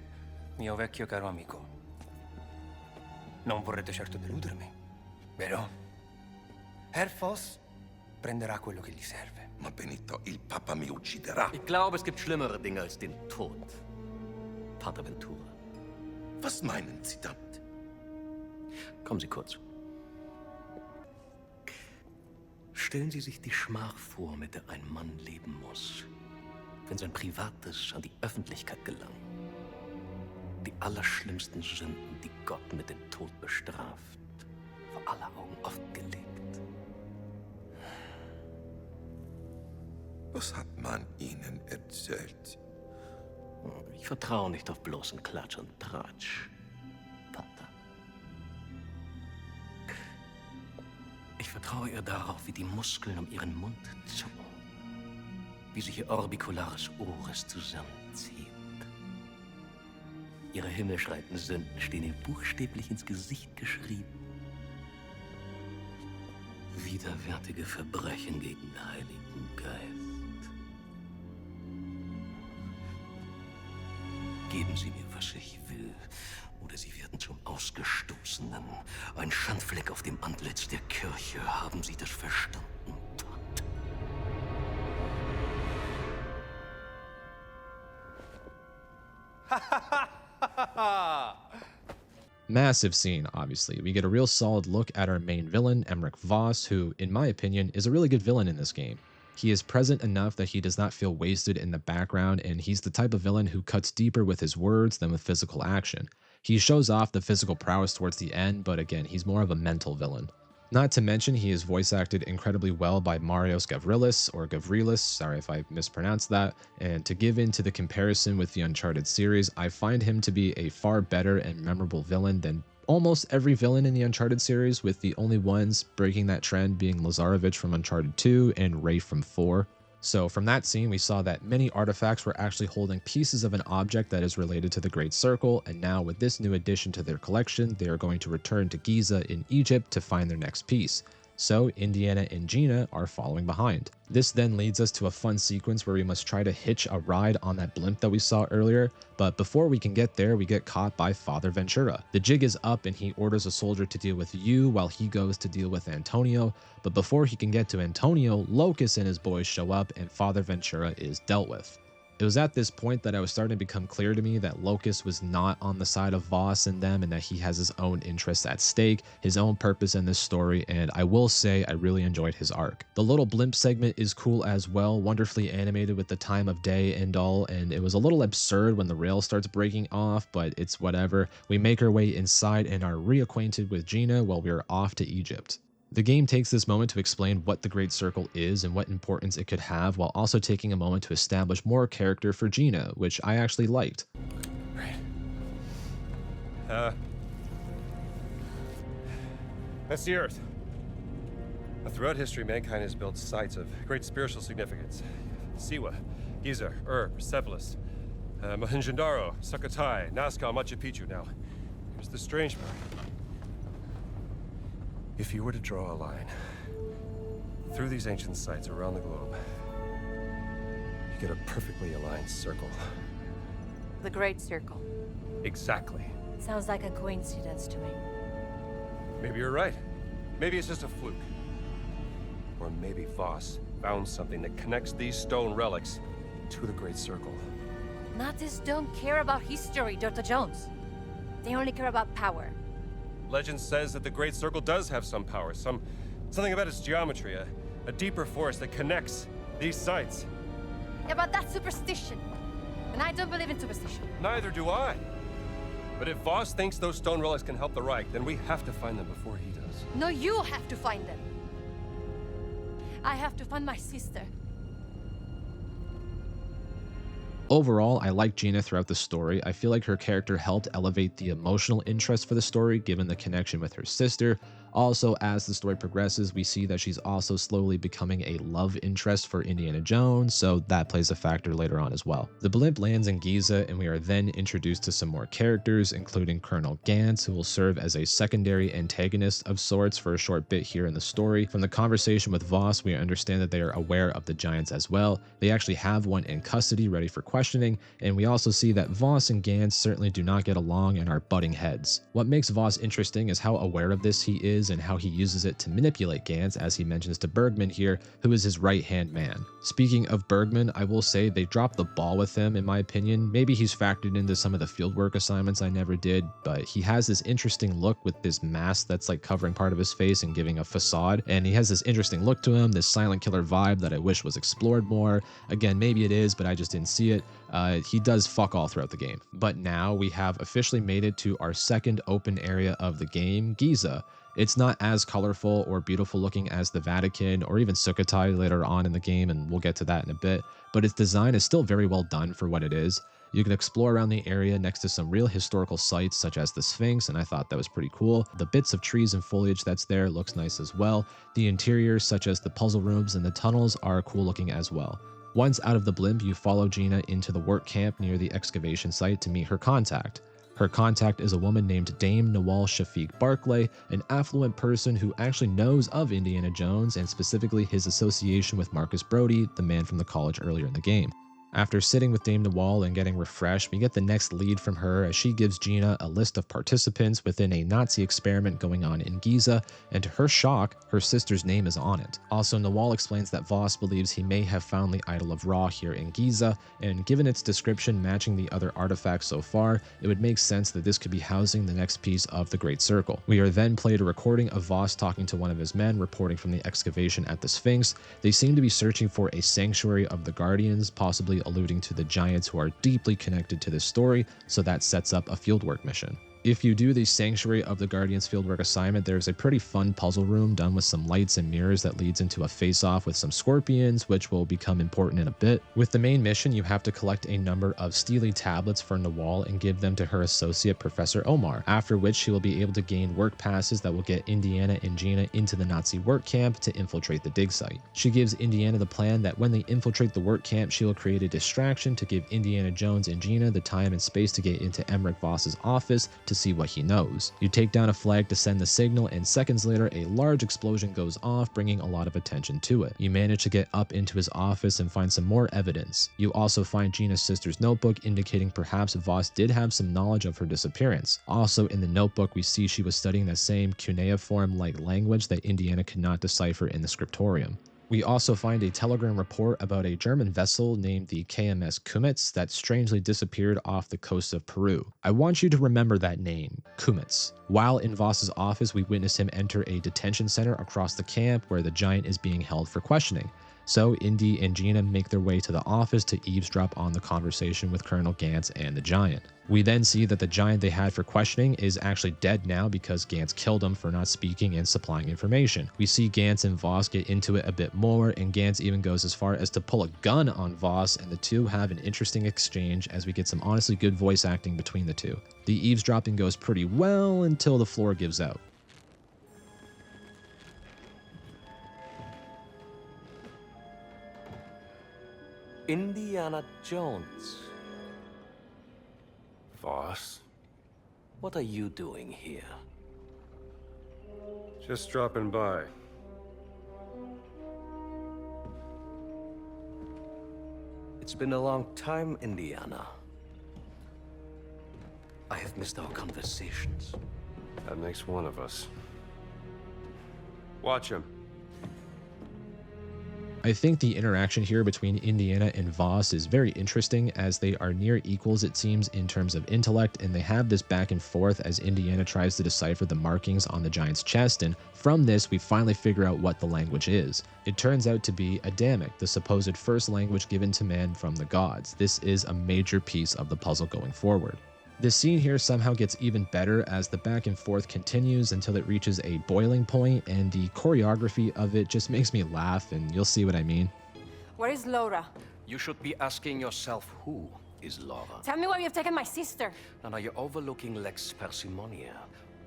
Speaker 10: Mio vecchio caro amico, non vorrete certo deludermi, vero? Herr Voss Prenderà quello che gli serve.
Speaker 5: Ma Benito, il Papa mi ucciderà.
Speaker 9: Ich glaube, es gibt schlimmere Dinge als den Tod. Pater Ventura.
Speaker 5: Was meinen Sie damit?
Speaker 9: Kommen Sie kurz. Stellen Sie sich die Schmach vor, mit der ein Mann leben muss, wenn sein Privates an die Öffentlichkeit gelangt. Die allerschlimmsten Sünden, die Gott mit dem Tod bestraft, vor aller Augen offengelegt.
Speaker 5: Was hat man Ihnen erzählt?
Speaker 9: Ich vertraue nicht auf bloßen Klatsch und Tratsch, Pater. Ich vertraue ihr darauf, wie die Muskeln um ihren Mund zucken, wie sich ihr orbicularis oris zusammenzieht. Ihre himmelschreienden Sünden stehen ihr buchstäblich ins Gesicht geschrieben. Widerwärtige Verbrechen gegen den Heiligen Geist. Geben Sie mir, was ich will, oder Sie werden zum Ausgestoßenen. Ein Schandfleck auf dem Antlitz der Kirche. Haben Sie das verstanden, Pater?
Speaker 2: Massive scene, obviously. We get a real solid look at our main villain, Emmerich Voss, who, in my opinion, is a really good villain in this game. He is present enough that he does not feel wasted in the background, and he's the type of villain who cuts deeper with his words than with physical action. He shows off the physical prowess towards the end, but again, he's more of a mental villain. Not to mention, he is voice acted incredibly well by Marios Gavrilis, sorry if I mispronounced that, and to give in to the comparison with the Uncharted series, I find him to be a far better and memorable villain than almost every villain in the Uncharted series, with the only ones breaking that trend being Lazarevich from Uncharted 2 and Ray from 4. So from that scene, we saw that many artifacts were actually holding pieces of an object that is related to the Great Circle, and now with this new addition to their collection, they are going to return to Giza in Egypt to find their next piece. So Indiana and Gina are following behind. This then leads us to a fun sequence where we must try to hitch a ride on that blimp that we saw earlier, but before we can get there, we get caught by Father Ventura. The jig is up and he orders a soldier to deal with you while he goes to deal with Antonio, but before he can get to Antonio, Locus and his boys show up and Father Ventura is dealt with. It was at this point that I was starting to become clear to me that Locus was not on the side of Voss and them, and that he has his own interests at stake, his own purpose in this story, and I will say I really enjoyed his arc. The little blimp segment is cool as well, wonderfully animated with the time of day and all, and it was a little absurd when the rail starts breaking off, but it's whatever. We make our way inside and are reacquainted with Gina while we are off to Egypt. The game takes this moment to explain what the Great Circle is and what importance it could have, while also taking a moment to establish more character for Gina, which I actually liked.
Speaker 4: That's the Earth. Now, throughout history, mankind has built sites of great spiritual significance. Siwa, Giza, Persepolis, Mohenjo-Daro, Sukhothai, Nazca, Machu Picchu. Now, here's the strange part. If you were to draw a line through these ancient sites around the globe, you get a perfectly aligned circle.
Speaker 7: The Great Circle.
Speaker 4: Exactly.
Speaker 7: Sounds like a coincidence to me.
Speaker 4: Maybe you're right. Maybe it's just a fluke. Or maybe Voss found something that connects these stone relics to the Great Circle.
Speaker 7: Nazis don't care about history, Dr. Jones. They only care about power.
Speaker 4: Legend says that the Great Circle does have some power, something about its geometry, a deeper force that connects these sites.
Speaker 7: Yeah, but that's superstition. And I don't believe in superstition.
Speaker 4: Neither do I. But if Voss thinks those stone relics can help the Reich, then we have to find them before he does.
Speaker 7: No, you have to find them. I have to find my sister.
Speaker 2: Overall, I like Gina throughout the story. I feel like her character helped elevate the emotional interest for the story, given the connection with her sister. Also, as the story progresses, we see that she's also slowly becoming a love interest for Indiana Jones, so that plays a factor later on as well. The blimp lands in Giza, and we are then introduced to some more characters, including Colonel Gantz, who will serve as a secondary antagonist of sorts for a short bit here in the story. From the conversation with Voss, we understand that they are aware of the Giants as well. They actually have one in custody ready for questioning, and we also see that Voss and Gantz certainly do not get along and are butting heads. What makes Voss interesting is how aware of this he is and how he uses it to manipulate Gantz, as he mentions to Bergman here, who is his right-hand man. Speaking of Bergman, I will say they dropped the ball with him, in my opinion. Maybe he's factored into some of the fieldwork assignments I never did, but he has this interesting look with this mask that's like covering part of his face and giving a facade, and he has this interesting look to him, this silent killer vibe that I wish was explored more. Again, maybe it is, but I just didn't see it. He does fuck all throughout the game. But now we have officially made it to our second open area of the game, Giza. It's not as colorful or beautiful looking as the Vatican or even Sukhothai later on in the game, and we'll get to that in a bit, but its design is still very well done for what it is. You can explore around the area next to some real historical sites such as the Sphinx, and I thought that was pretty cool. The bits of trees and foliage that's there looks nice as well. The interiors, such as the puzzle rooms and the tunnels, are cool looking as well. Once out of the blimp, you follow Gina into the work camp near the excavation site to meet her contact. Her contact is a woman named Dame Nawal Shafiq Barclay, an affluent person who actually knows of Indiana Jones and specifically his association with Marcus Brody, the man from the college earlier in the game. After sitting with Dame Nawal and getting refreshed, we get the next lead from her as she gives Gina a list of participants within a Nazi experiment going on in Giza, and to her shock, her sister's name is on it. Also, Nawal explains that Voss believes he may have found the Idol of Ra here in Giza, and given its description matching the other artifacts so far, it would make sense that this could be housing the next piece of the Great Circle. We are then played a recording of Voss talking to one of his men reporting from the excavation at the Sphinx. They seem to be searching for a sanctuary of the Guardians, possibly alluding to the giants who are deeply connected to this story, so that sets up a fieldwork mission. If you do the Sanctuary of the Guardians fieldwork assignment, there's a pretty fun puzzle room done with some lights and mirrors that leads into a face-off with some scorpions, which will become important in a bit. With the main mission, you have to collect a number of steely tablets for Nawal and give them to her associate, Professor Omar, after which she will be able to gain work passes that will get Indiana and Gina into the Nazi work camp to infiltrate the dig site. She gives Indiana the plan that when they infiltrate the work camp, she will create a distraction to give Indiana Jones and Gina the time and space to get into Emmerich Voss's office to see what he knows. You take down a flag to send the signal, and seconds later a large explosion goes off, bringing a lot of attention to it. You manage to get up into his office and find some more evidence. You also find Gina's sister's notebook, indicating perhaps Voss did have some knowledge of her disappearance. Also in the notebook, we see she was studying the same cuneiform-like language that Indiana could not decipher in the scriptorium. We also find a telegram report about a German vessel named the KMS Kumitz that strangely disappeared off the coast of Peru. I want you to remember that name, Kumitz. While in Voss's office, we witness him enter a detention center across the camp where the giant is being held for questioning. So Indy and Gina make their way to the office to eavesdrop on the conversation with Colonel Gantz and the giant. We then see that the giant they had for questioning is actually dead now because Gantz killed him for not speaking and supplying information. We see Gantz and Voss get into it a bit more, and Gantz even goes as far as to pull a gun on Voss, and the two have an interesting exchange as we get some honestly good voice acting between the two. The eavesdropping goes pretty well until the floor gives out.
Speaker 9: Indiana Jones.
Speaker 4: Voss?
Speaker 9: What are you doing here?
Speaker 4: Just dropping by.
Speaker 9: It's been a long time, Indiana. I have missed our conversations.
Speaker 4: That makes one of us. Watch him.
Speaker 2: I think the interaction here between Indiana and Voss is very interesting, as they are near equals, it seems, in terms of intellect, and they have this back and forth as Indiana tries to decipher the markings on the giant's chest, and from this we finally figure out what the language is. It turns out to be Adamic, the supposed first language given to man from the gods. This is a major piece of the puzzle going forward. The scene here somehow gets even better as the back and forth continues until it reaches a boiling point, and the choreography of it just makes me laugh, and you'll see what I mean.
Speaker 7: Where is Laura?
Speaker 9: You should be asking yourself, who is Laura?
Speaker 7: Tell me where you've taken my sister.
Speaker 9: Now you're overlooking Lex Parsimonia.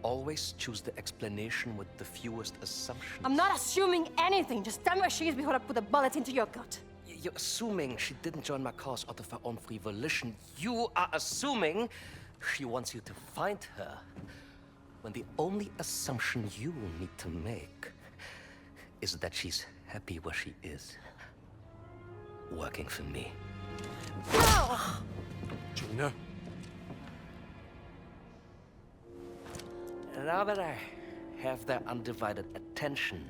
Speaker 9: Always choose the explanation with the fewest assumptions.
Speaker 7: I'm not assuming anything. Just tell me where she is before I put a bullet into your gut.
Speaker 9: You're assuming she didn't join my cause out of her own free volition. You are assuming she wants you to find her, when the only assumption you need to make is that she's happy where she is, working for me.
Speaker 7: No!
Speaker 9: Gina? Now that I have their undivided attention,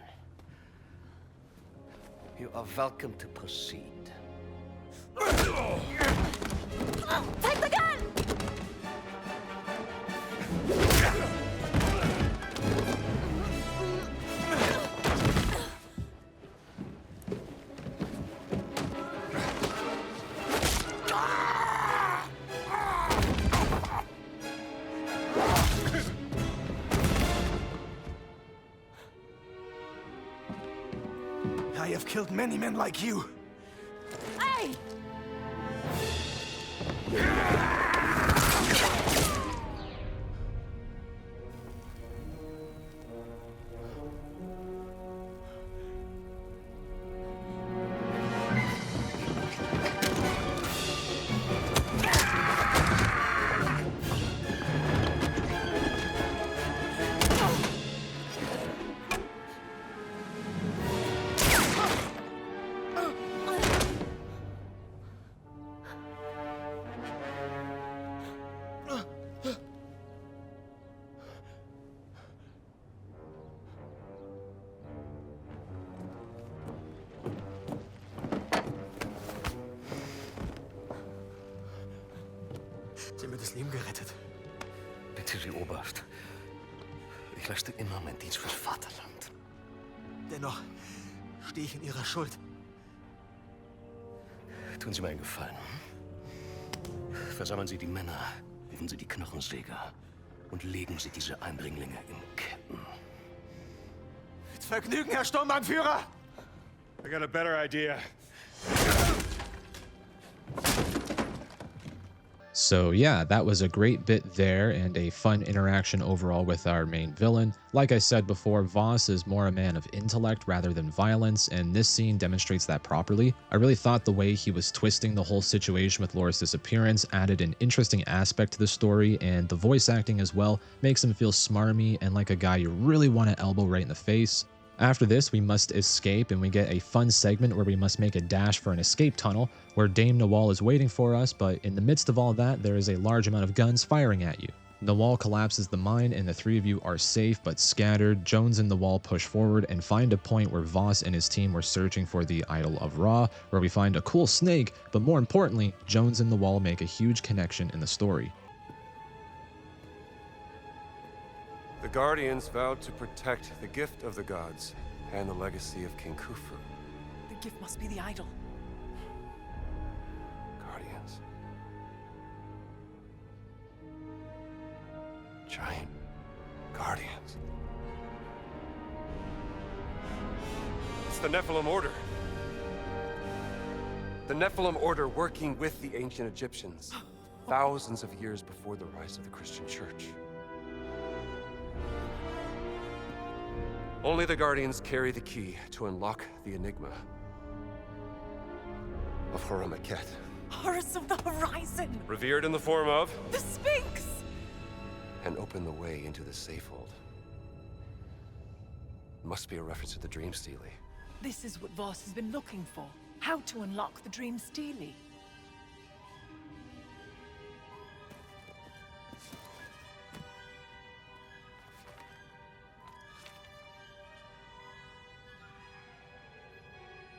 Speaker 9: you are welcome to proceed.
Speaker 7: Take the gun!
Speaker 11: I have killed many men like you.
Speaker 7: Hey!
Speaker 11: Sie haben mir das Leben gerettet.
Speaker 9: Bitte, Sie Oberst. Ich leiste immer meinen Dienst fürs Vaterland.
Speaker 11: Dennoch stehe ich in Ihrer Schuld.
Speaker 9: Tun Sie mir einen Gefallen. Versammeln Sie die Männer, rufen Sie die Knochensäger und legen Sie diese Eindringlinge in Ketten.
Speaker 11: Mit Vergnügen, Herr Sturmbannführer!
Speaker 4: I got a better idea.
Speaker 2: So yeah, that was a great bit there and a fun interaction overall with our main villain. Like I said before, Voss is more a man of intellect rather than violence, and this scene demonstrates that properly. I really thought the way he was twisting the whole situation with Laura's disappearance added an interesting aspect to the story, and the voice acting as well makes him feel smarmy and like a guy you really want to elbow right in the face. After this, we must escape, and we get a fun segment where we must make a dash for an escape tunnel, where Dame Nawal is waiting for us, but in the midst of all that, there is a large amount of guns firing at you. Nawal collapses the mine, and the three of you are safe but scattered. Jones and Nawal push forward and find a point where Voss and his team were searching for the Idol of Ra, where we find a cool snake, but more importantly, Jones and Nawal make a huge connection in the story.
Speaker 4: The Guardians vowed to protect the gift of the gods and the legacy of King Khufu.
Speaker 12: The gift must be the idol.
Speaker 4: Guardians. Giant Guardians. It's the Nephilim Order. The Nephilim Order working with the ancient Egyptians, thousands of years before the rise of the Christian Church. Only the Guardians carry the key to unlock the enigma of Horamaket.
Speaker 12: Horus of the Horizon!
Speaker 4: Revered in the form of
Speaker 12: the Sphinx!
Speaker 4: And open the way into the Safehold. Must be a reference to the Dream Stele.
Speaker 12: This is what Voss has been looking for. How to unlock the Dream Stele.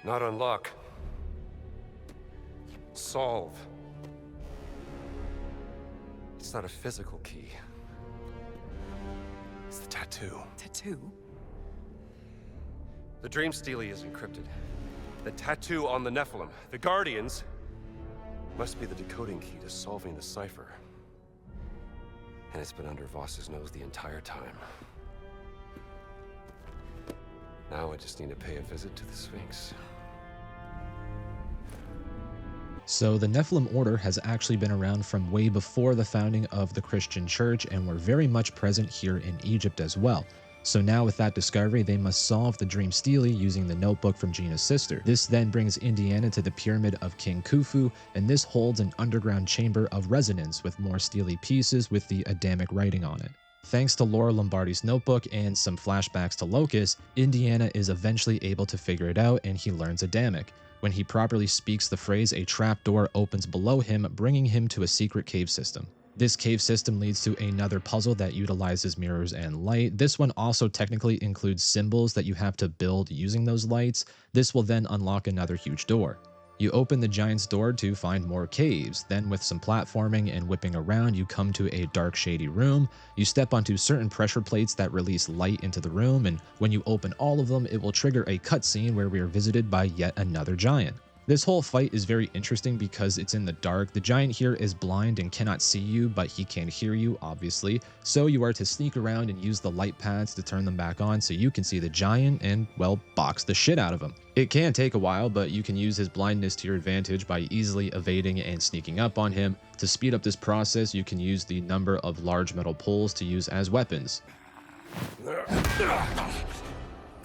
Speaker 4: Not unlock. Solve. It's not a physical key. It's the tattoo.
Speaker 12: Tattoo?
Speaker 4: The Dream Stele is encrypted. The tattoo on the Nephilim, the Guardians, must be the decoding key to solving the cipher. And it's been under Voss's nose the entire time. Now I just need to pay a visit to the Sphinx.
Speaker 2: So the Nephilim Order has actually been around from way before the founding of the Christian Church and were very much present here in Egypt as well. So now with that discovery, they must solve the Dream Stele using the notebook from Gina's sister. This then brings Indiana to the pyramid of King Khufu, and this holds an underground chamber of resonance with more stele pieces with the Adamic writing on it. Thanks to Laura Lombardi's notebook and some flashbacks to Locust, Indiana is eventually able to figure it out, and he learns Adamic. When he properly speaks the phrase, a trapdoor opens below him, bringing him to a secret cave system. This cave system leads to another puzzle that utilizes mirrors and light. This one also technically includes symbols that you have to build using those lights. This will then unlock another huge door. You open the giant's door to find more caves. Then with some platforming and whipping around, you come to a dark, shady room. You step onto certain pressure plates that release light into the room, and when you open all of them, it will trigger a cutscene where we are visited by yet another giant. This whole fight is very interesting because it's in the dark. The giant here is blind and cannot see you, but he can hear you, obviously. So you are to sneak around and use the light pads to turn them back on so you can see the giant and, well, box the shit out of him. It can take a while, but you can use his blindness to your advantage by easily evading and sneaking up on him. To speed up this process, you can use the number of large metal poles to use as weapons.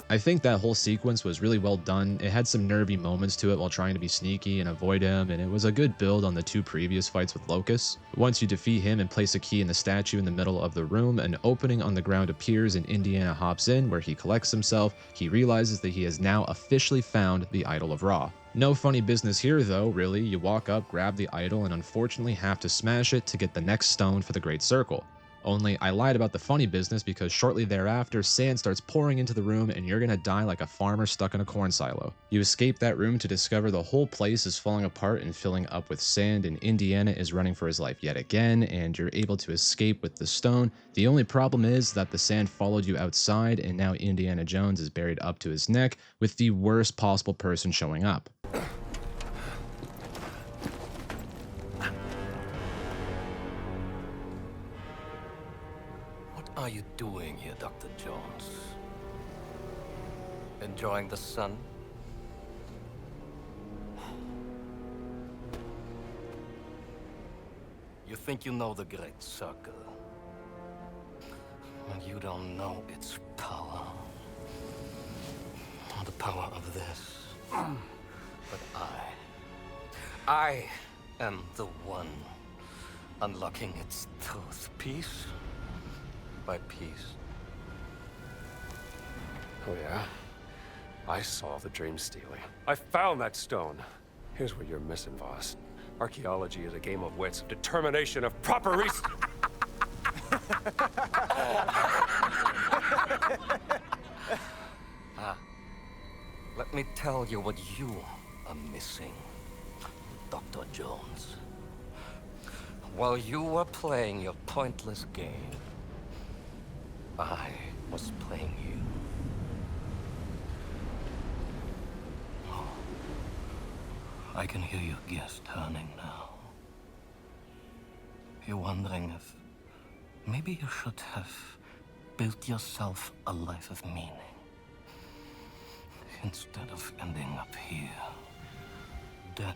Speaker 2: I think that whole sequence was really well done. It had some nervy moments to it while trying to be sneaky and avoid him, and it was a good build on the two previous fights with Locust. Once you defeat him and place a key in the statue in the middle of the room, an opening on the ground appears and Indiana hops in where he collects himself. He realizes that he has now officially found the Idol of Ra. No funny business here though, really. You walk up, grab the idol, and unfortunately have to smash it to get the next stone for the Great Circle. Only I lied about the funny business because shortly thereafter, sand starts pouring into the room and you're gonna die like a farmer stuck in a corn silo. You escape that room to discover the whole place is falling apart and filling up with sand, and Indiana is running for his life yet again, and you're able to escape with the stone. The only problem is that the sand followed you outside, and now Indiana Jones is buried up to his neck with the worst possible person showing up.
Speaker 9: What are you doing here, Dr. Jones? Enjoying the sun? You think you know the Great Circle, and you don't know its power. The power of this. But I am the one unlocking its truth, piece by piece.
Speaker 4: Oh yeah? I saw the dream stealing. I found that stone. Here's what you're missing, Voss. Archaeology is a game of wits, of determination, of proper research.
Speaker 9: Let me tell you what you are missing, Dr. Jones. While you were playing your pointless game, I was playing you. Oh, I can hear your gears turning now. You're wondering if maybe you should have built yourself a life of meaning instead of ending up here, dead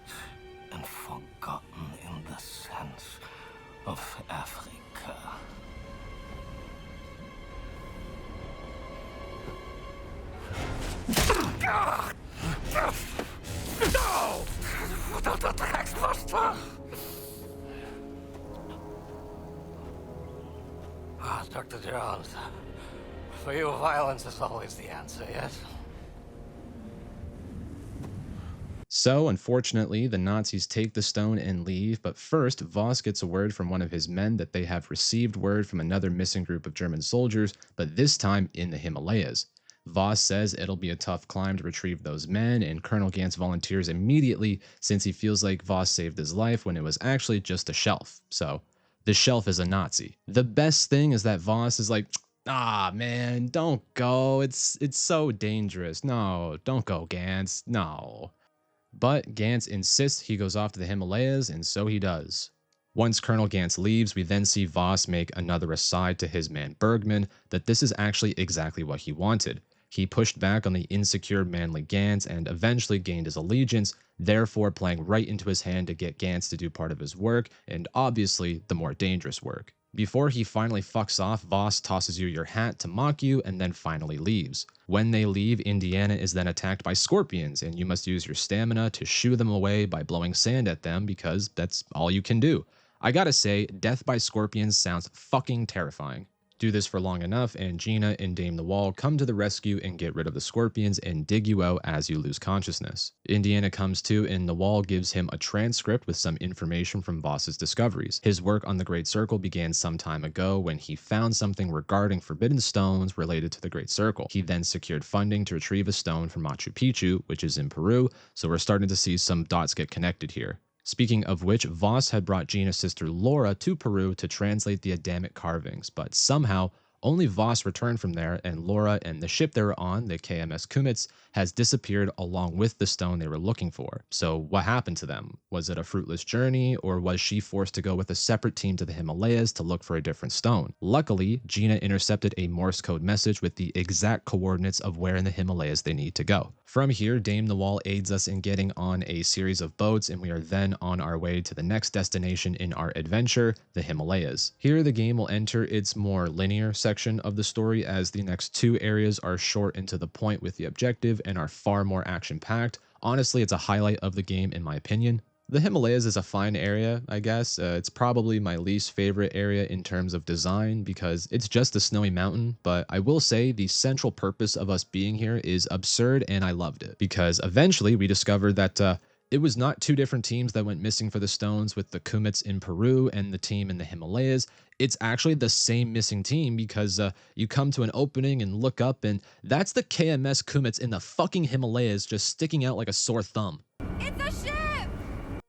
Speaker 9: and forgotten in the sense of Africa. No! Without the Taxbuster! Ah, Dr. Jones. For you, violence is always the answer, yes?
Speaker 2: So, unfortunately, the Nazis take the stone and leave, but first, Voss gets a word from one of his men that they have received word from another missing group of German soldiers, but this time in the Himalayas. Voss says it'll be a tough climb to retrieve those men, and Colonel Gantz volunteers immediately since he feels like Voss saved his life when it was actually just a shelf. So, the shelf is a Nazi. The best thing is that Voss is like, ah, man, don't go. It's so dangerous. No, don't go, Gantz. No. But Gantz insists he goes off to the Himalayas, and so he does. Once Colonel Gantz leaves, we then see Voss make another aside to his man Bergman that this is actually exactly what he wanted. He pushed back on the insecure, manly Gantz and eventually gained his allegiance, therefore playing right into his hand to get Gantz to do part of his work, and obviously the more dangerous work. Before he finally fucks off, Voss tosses you your hat to mock you and then finally leaves. When they leave, Indiana is then attacked by scorpions, and you must use your stamina to shoo them away by blowing sand at them because that's all you can do. I gotta say, death by scorpions sounds fucking terrifying. Do this for long enough, and Gina and Dame the Wall come to the rescue and get rid of the scorpions and dig you out as you lose consciousness. Indiana comes to, and the Wall gives him a transcript with some information from Voss's discoveries. His work on the Great Circle began some time ago when he found something regarding forbidden stones related to the Great Circle. He then secured funding to retrieve a stone from Machu Picchu, which is in Peru, so we're starting to see some dots get connected here. Speaking of which, Voss had brought Gina's sister Laura to Peru to translate the Adamic carvings, but somehow only Voss returned from there, and Laura and the ship they were on, the KMS Kumets, has disappeared along with the stone they were looking for. So what happened to them? Was it a fruitless journey, or was she forced to go with a separate team to the Himalayas to look for a different stone? Luckily, Gina intercepted a Morse code message with the exact coordinates of where in the Himalayas they need to go. From here, Dame the Wall aids us in getting on a series of boats, and we are then on our way to the next destination in our adventure, the Himalayas. Here, the game will enter its more linear section of the story, as the next two areas are short and to the point with the objective and are far more action-packed. Honestly, it's a highlight of the game in my opinion. The Himalayas is a fine area, I guess. It's probably my least favorite area in terms of design because it's just a snowy mountain, but I will say the central purpose of us being here is absurd and I loved it because eventually we discovered that it was not two different teams that went missing for the stones with the Kumets in Peru and the team in the Himalayas. It's actually the same missing team because you come to an opening and look up and that's the KMS Kumets in the fucking Himalayas just sticking out like a sore thumb.
Speaker 3: It's a ship!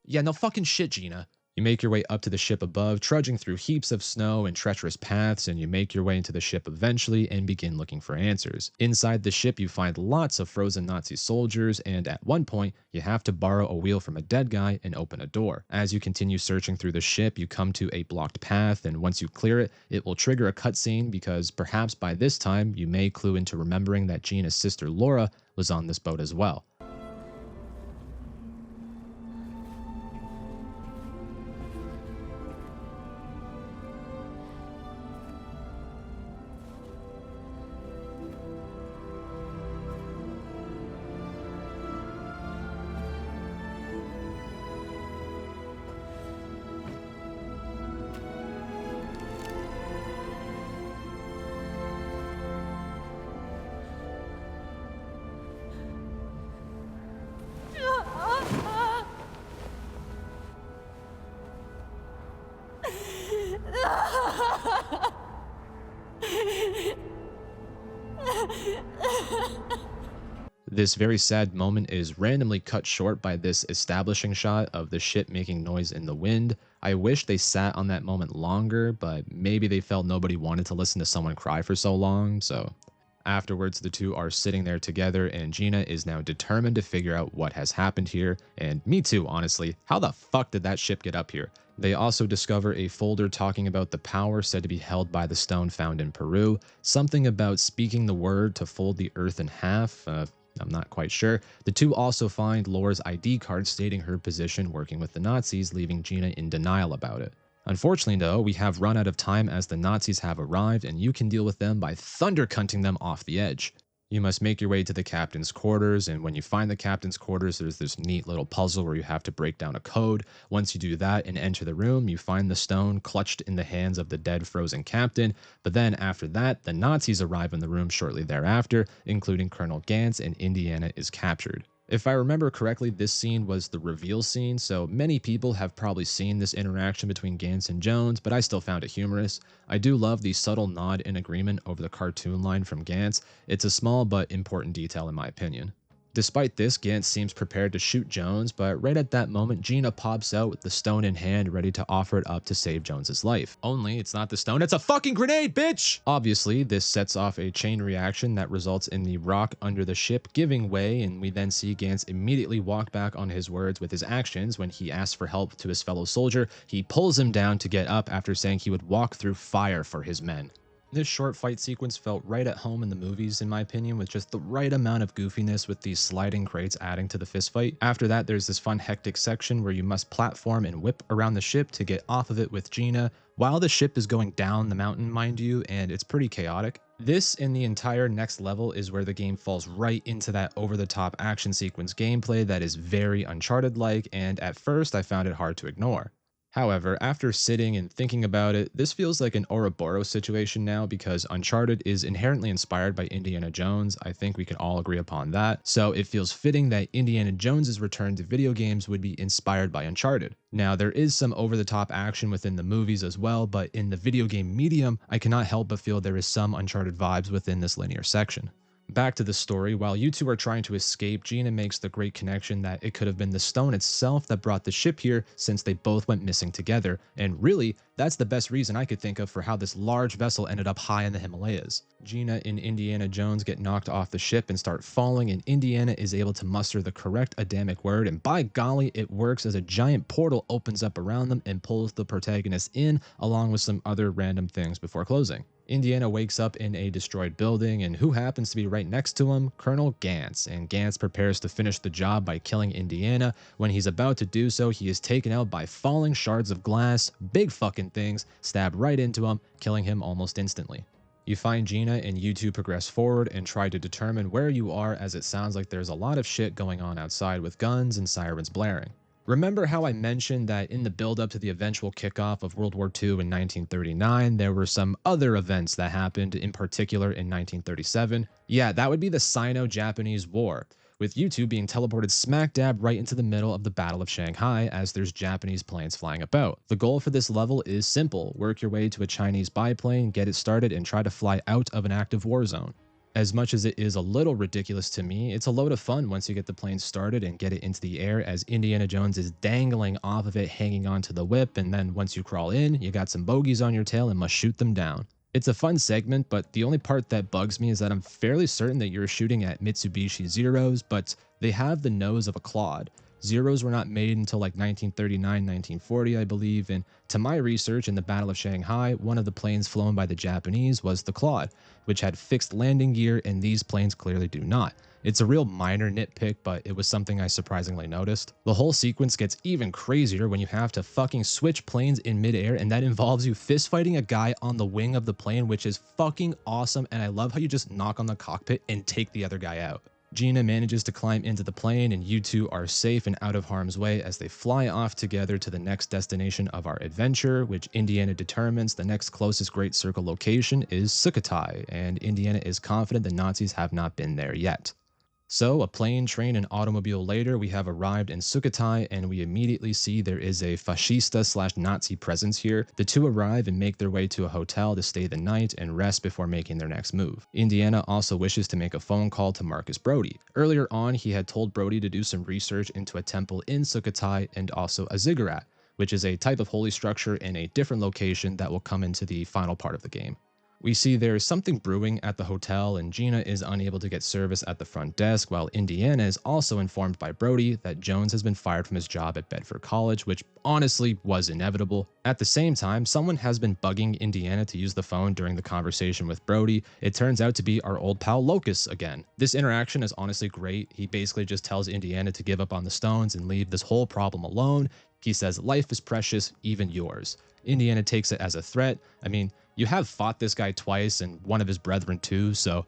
Speaker 2: Yeah, no fucking shit, Gina. You make your way up to the ship above, trudging through heaps of snow and treacherous paths, and you make your way into the ship eventually and begin looking for answers. Inside the ship, you find lots of frozen Nazi soldiers, and at one point, you have to borrow a wheel from a dead guy and open a door. As you continue searching through the ship, you come to a blocked path, and once you clear it, it will trigger a cutscene because perhaps by this time, you may clue into remembering that Gina's sister Laura was on this boat as well. This very sad moment is randomly cut short by this establishing shot of the ship making noise in the wind. I wish they sat on that moment longer, but maybe they felt nobody wanted to listen to someone cry for so long, so... Afterwards, the two are sitting there together, and Gina is now determined to figure out what has happened here. And me too, honestly. How the fuck did that ship get up here? They also discover a folder talking about the power said to be held by the stone found in Peru. Something about speaking the word to fold the earth in half. I'm not quite sure. The two also find Laura's ID card stating her position working with the Nazis, leaving Gina in denial about it. Unfortunately, though, we have run out of time as the Nazis have arrived, and you can deal with them by thunder-cunting them off the edge. You must make your way to the captain's quarters, and when you find the captain's quarters, there's this neat little puzzle where you have to break down a code. Once you do that and enter the room, you find the stone clutched in the hands of the dead frozen captain, but then after that, the Nazis arrive in the room shortly thereafter, including Colonel Gantz, and Indiana is captured. If I remember correctly, this scene was the reveal scene, so many people have probably seen this interaction between Gantz and Jones, but I still found it humorous. I do love the subtle nod in agreement over the cartoon line from Gantz. It's a small but important detail in my opinion. Despite this, Gantz seems prepared to shoot Jones, but right at that moment, Gina pops out with the stone in hand, ready to offer it up to save Jones's life. Only it's not the stone, it's a fucking grenade, bitch! Obviously, this sets off a chain reaction that results in the rock under the ship giving way, and we then see Gantz immediately walk back on his words with his actions. When he asks for help to his fellow soldier, he pulls him down to get up after saying he would walk through fire for his men. This short fight sequence felt right at home in the movies, in my opinion, with just the right amount of goofiness with these sliding crates adding to the fistfight. After that, there's this fun hectic section where you must platform and whip around the ship to get off of it with Gina, while the ship is going down the mountain, mind you, and it's pretty chaotic. This and the entire next level is where the game falls right into that over-the-top action sequence gameplay that is very Uncharted-like, and at first I found it hard to ignore. However, after sitting and thinking about it, this feels like an Ouroboros situation now because Uncharted is inherently inspired by Indiana Jones. I think we can all agree upon that. So it feels fitting that Indiana Jones's return to video games would be inspired by Uncharted. Now, there is some over-the-top action within the movies as well, but in the video game medium, I cannot help but feel there is some Uncharted vibes within this linear section. Back to the story, while you two are trying to escape, Gina makes the great connection that it could have been the stone itself that brought the ship here since they both went missing together, and really, that's the best reason I could think of for how this large vessel ended up high in the Himalayas. Gina and Indiana Jones get knocked off the ship and start falling, and Indiana is able to muster the correct Adamic word, and by golly, it works as a giant portal opens up around them and pulls the protagonist in, along with some other random things before closing. Indiana wakes up in a destroyed building, and who happens to be right next to him? Colonel Gantz, and Gantz prepares to finish the job by killing Indiana. When he's about to do so, he is taken out by falling shards of glass, big fucking things, stab right into him, killing him almost instantly. You find Gina and you two progress forward and try to determine where you are, as it sounds like there's a lot of shit going on outside with guns and sirens blaring. Remember how I mentioned that in the build-up to the eventual kickoff of World War II in 1939, there were some other events that happened, in particular in 1937? Yeah, that would be the Sino-Japanese War, with you two being teleported smack dab right into the middle of the Battle of Shanghai as there's Japanese planes flying about. The goal for this level is simple: work your way to a Chinese biplane, get it started, and try to fly out of an active war zone. As much as it is a little ridiculous to me, it's a load of fun once you get the plane started and get it into the air, as Indiana Jones is dangling off of it, hanging onto the whip, and then once you crawl in, you got some bogeys on your tail and must shoot them down. It's a fun segment, but the only part that bugs me is that I'm fairly certain that you're shooting at Mitsubishi Zeros, but they have the nose of a Claude. Zeros were not made until like 1939, 1940, I believe, and to my research, in the Battle of Shanghai, one of the planes flown by the Japanese was the Claude, which had fixed landing gear, and these planes clearly do not. It's a real minor nitpick, but it was something I surprisingly noticed. The whole sequence gets even crazier when you have to fucking switch planes in midair, and that involves you fist fighting a guy on the wing of the plane, which is fucking awesome, and I love how you just knock on the cockpit and take the other guy out. Gina manages to climb into the plane, and you two are safe and out of harm's way as they fly off together to the next destination of our adventure, which Indiana determines the next closest Great Circle location is Sukhothai, and Indiana is confident the Nazis have not been there yet. So, a plane, train, and automobile later, we have arrived in Sukhothai, and we immediately see there is a fascista/Nazi presence here. The two arrive and make their way to a hotel to stay the night and rest before making their next move. Indiana also wishes to make a phone call to Marcus Brody. Earlier on, he had told Brody to do some research into a temple in Sukhothai and also a ziggurat, which is a type of holy structure in a different location that will come into the final part of the game. We see there's something brewing at the hotel, and Gina is unable to get service at the front desk, while Indiana is also informed by Brody that Jones has been fired from his job at Bedford College, which honestly was inevitable. At the same time, someone has been bugging Indiana to use the phone during the conversation with Brody. It turns out to be our old pal Locus again. This interaction is honestly great. He basically just tells Indiana to give up on the stones and leave this whole problem alone. He says, "Life is precious, even yours." Indiana takes it as a threat. I mean, you have fought this guy twice and one of his brethren too, so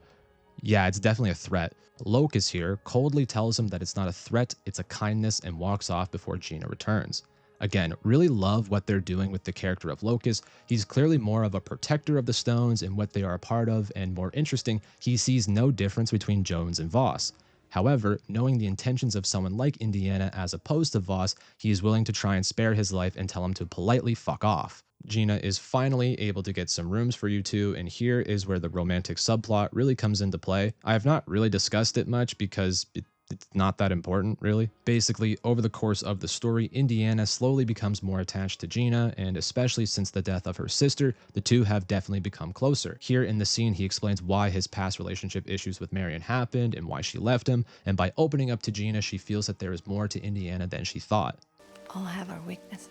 Speaker 2: yeah, it's definitely a threat. Locus here coldly tells him that it's not a threat, it's a kindness, and walks off before Gina returns. Again, really love what they're doing with the character of Locus. He's clearly more of a protector of the stones and what they are a part of, and more interesting, he sees no difference between Jones and Voss. However, knowing the intentions of someone like Indiana as opposed to Voss, he is willing to try and spare his life and tell him to politely fuck off. Gina is finally able to get some rooms for you two, and here is where the romantic subplot really comes into play. I have not really discussed it much because it's not that important, really. Basically, over the course of the story, Indiana slowly becomes more attached to Gina, and especially since the death of her sister, the two have definitely become closer. Here in the scene, he explains why his past relationship issues with Marion happened and why she left him, and by opening up to Gina, she feels that there is more to Indiana than she thought.
Speaker 12: All have our weaknesses.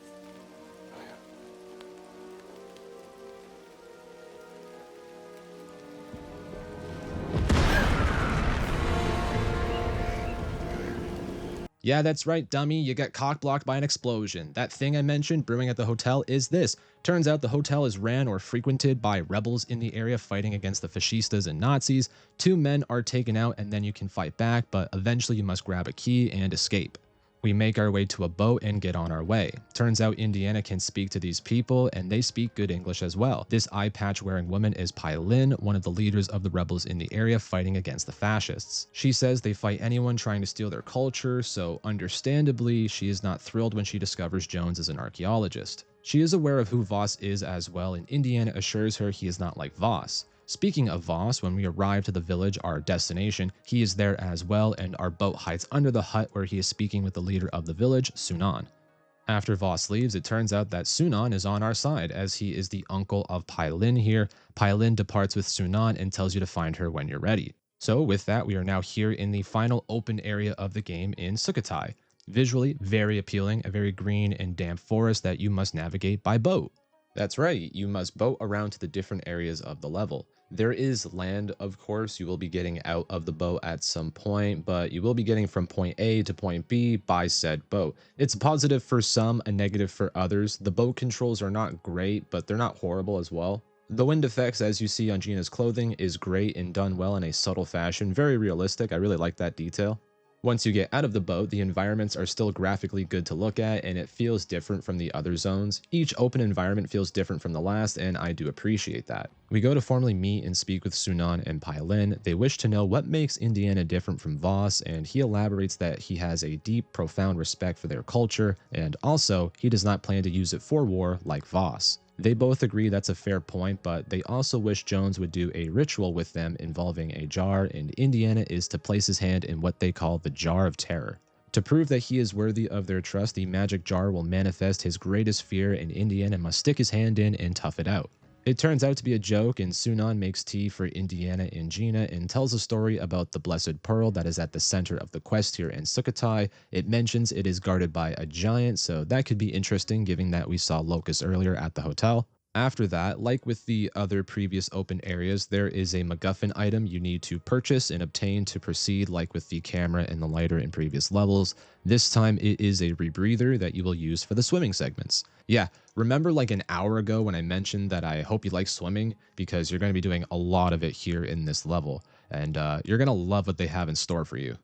Speaker 2: Yeah, that's right, dummy. You got cock-blocked by an explosion. That thing I mentioned brewing at the hotel is this. Turns out the hotel is ran or frequented by rebels in the area fighting against the fascistas and Nazis. 2 men are taken out and then you can fight back, but eventually you must grab a key and escape. We make our way to a boat and get on our way. Turns out Indiana can speak to these people, and they speak good English as well. This eye patch wearing woman is Pai Lin, one of the leaders of the rebels in the area fighting against the fascists. She says they fight anyone trying to steal their culture, so understandably, she is not thrilled when she discovers Jones is an archaeologist. She is aware of who Voss is as well, and Indiana assures her he is not like Voss. Speaking of Voss, when we arrive to the village, our destination, he is there as well, and our boat hides under the hut where he is speaking with the leader of the village, Sunan. After Voss leaves, it turns out that Sunan is on our side, as he is the uncle of Pai Lin here. Pai Lin departs with Sunan and tells you to find her when you're ready. So with that, we are now here in the final open area of the game in Sukhothai. Visually, very appealing, a very green and damp forest that you must navigate by boat. That's right, you must boat around to the different areas of the level. There is land, of course, you will be getting out of the boat at some point, but you will be getting from point A to point B by said boat. It's a positive for some, a negative for others. The boat controls are not great, but they're not horrible as well. The wind effects, as you see on Gina's clothing, is great and done well in a subtle fashion. Very realistic, I really like that detail. Once you get out of the boat, the environments are still graphically good to look at, and it feels different from the other zones. Each open environment feels different from the last, and I do appreciate that. We go to formally meet and speak with Sunan and Pai Lin. They wish to know what makes Indiana different from Voss, and he elaborates that he has a deep, profound respect for their culture, and also, he does not plan to use it for war like Voss. They both agree that's a fair point, but they also wish Jones would do a ritual with them involving a jar, and Indiana is to place his hand in what they call the Jar of Terror. To prove that he is worthy of their trust, the magic jar will manifest his greatest fear, and Indiana must stick his hand in and tough it out. It turns out to be a joke, and Sunan makes tea for Indiana and Gina and tells a story about the Blessed Pearl that is at the center of the quest here in Sukhothai. It mentions it is guarded by a giant, so that could be interesting given that we saw Locust earlier at the hotel. After that, like with the other previous open areas, there is a MacGuffin item you need to purchase and obtain to proceed, like with the camera and the lighter in previous levels. This time it is a rebreather that you will use for the swimming segments. Yeah, remember like an hour ago when I mentioned that I hope you like swimming, because you're going to be doing a lot of it here in this level, and you're going to love what they have in store for you.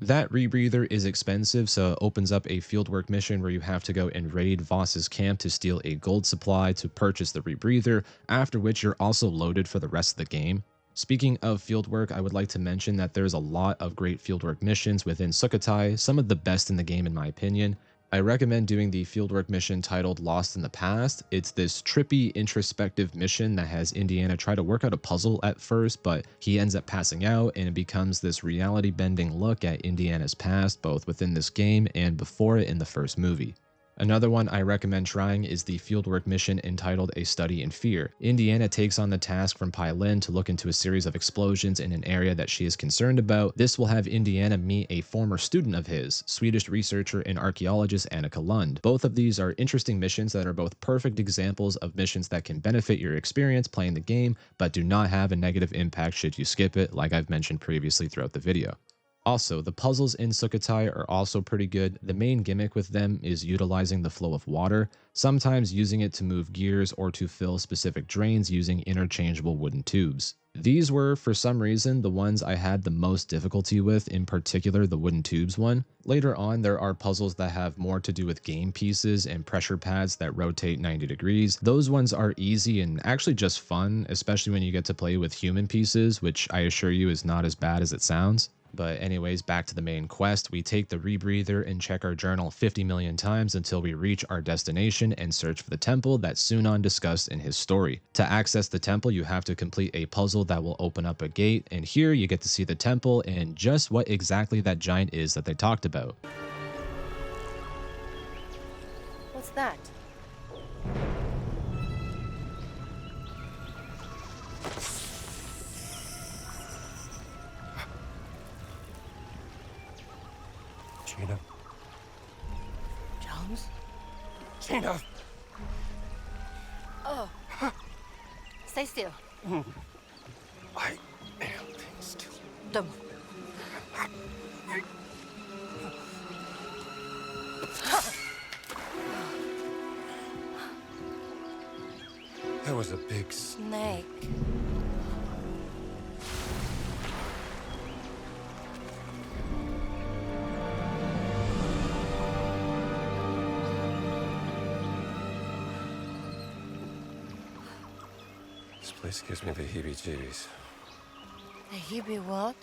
Speaker 2: That rebreather is expensive, so it opens up a fieldwork mission where you have to go and raid Voss's camp to steal a gold supply to purchase the rebreather, after which you're also loaded for the rest of the game. Speaking of fieldwork, I would like to mention that there's a lot of great fieldwork missions within Sukhothai, some of the best in the game in my opinion. I recommend doing the fieldwork mission titled Lost in the Past. It's this trippy, introspective mission that has Indiana try to work out a puzzle at first, but he ends up passing out, and it becomes this reality-bending look at Indiana's past, both within this game and before it in the first movie. Another one I recommend trying is the fieldwork mission entitled A Study in Fear. Indiana takes on the task from Pai Lin to look into a series of explosions in an area that she is concerned about. This will have Indiana meet a former student of his, Swedish researcher and archaeologist Annika Lund. Both of these are interesting missions that are both perfect examples of missions that can benefit your experience playing the game, but do not have a negative impact should you skip it, like I've mentioned previously throughout the video. Also, the puzzles in Sukhothai are also pretty good. The main gimmick with them is utilizing the flow of water, sometimes using it to move gears or to fill specific drains using interchangeable wooden tubes. These were, for some reason, the ones I had the most difficulty with, in particular the wooden tubes one. Later on, there are puzzles that have more to do with game pieces and pressure pads that rotate 90 degrees. Those ones are easy and actually just fun, especially when you get to play with human pieces, which I assure you is not as bad as it sounds. But anyways, back to the main quest. We take the rebreather and check our journal 50 million times until we reach our destination and search for the temple that Sunan discussed in his story. To access the temple, you have to complete a puzzle that will open up a gate, and here you get to see the temple and just what exactly that giant is that they talked about.
Speaker 7: What's that?
Speaker 4: Gina.
Speaker 7: Jones?
Speaker 4: Gina!
Speaker 7: Oh. Stay still.
Speaker 4: I am still.
Speaker 7: Don't move.
Speaker 4: That was a big
Speaker 7: snake.
Speaker 4: This place gives me the heebie-jeebies.
Speaker 7: The Hebrew what?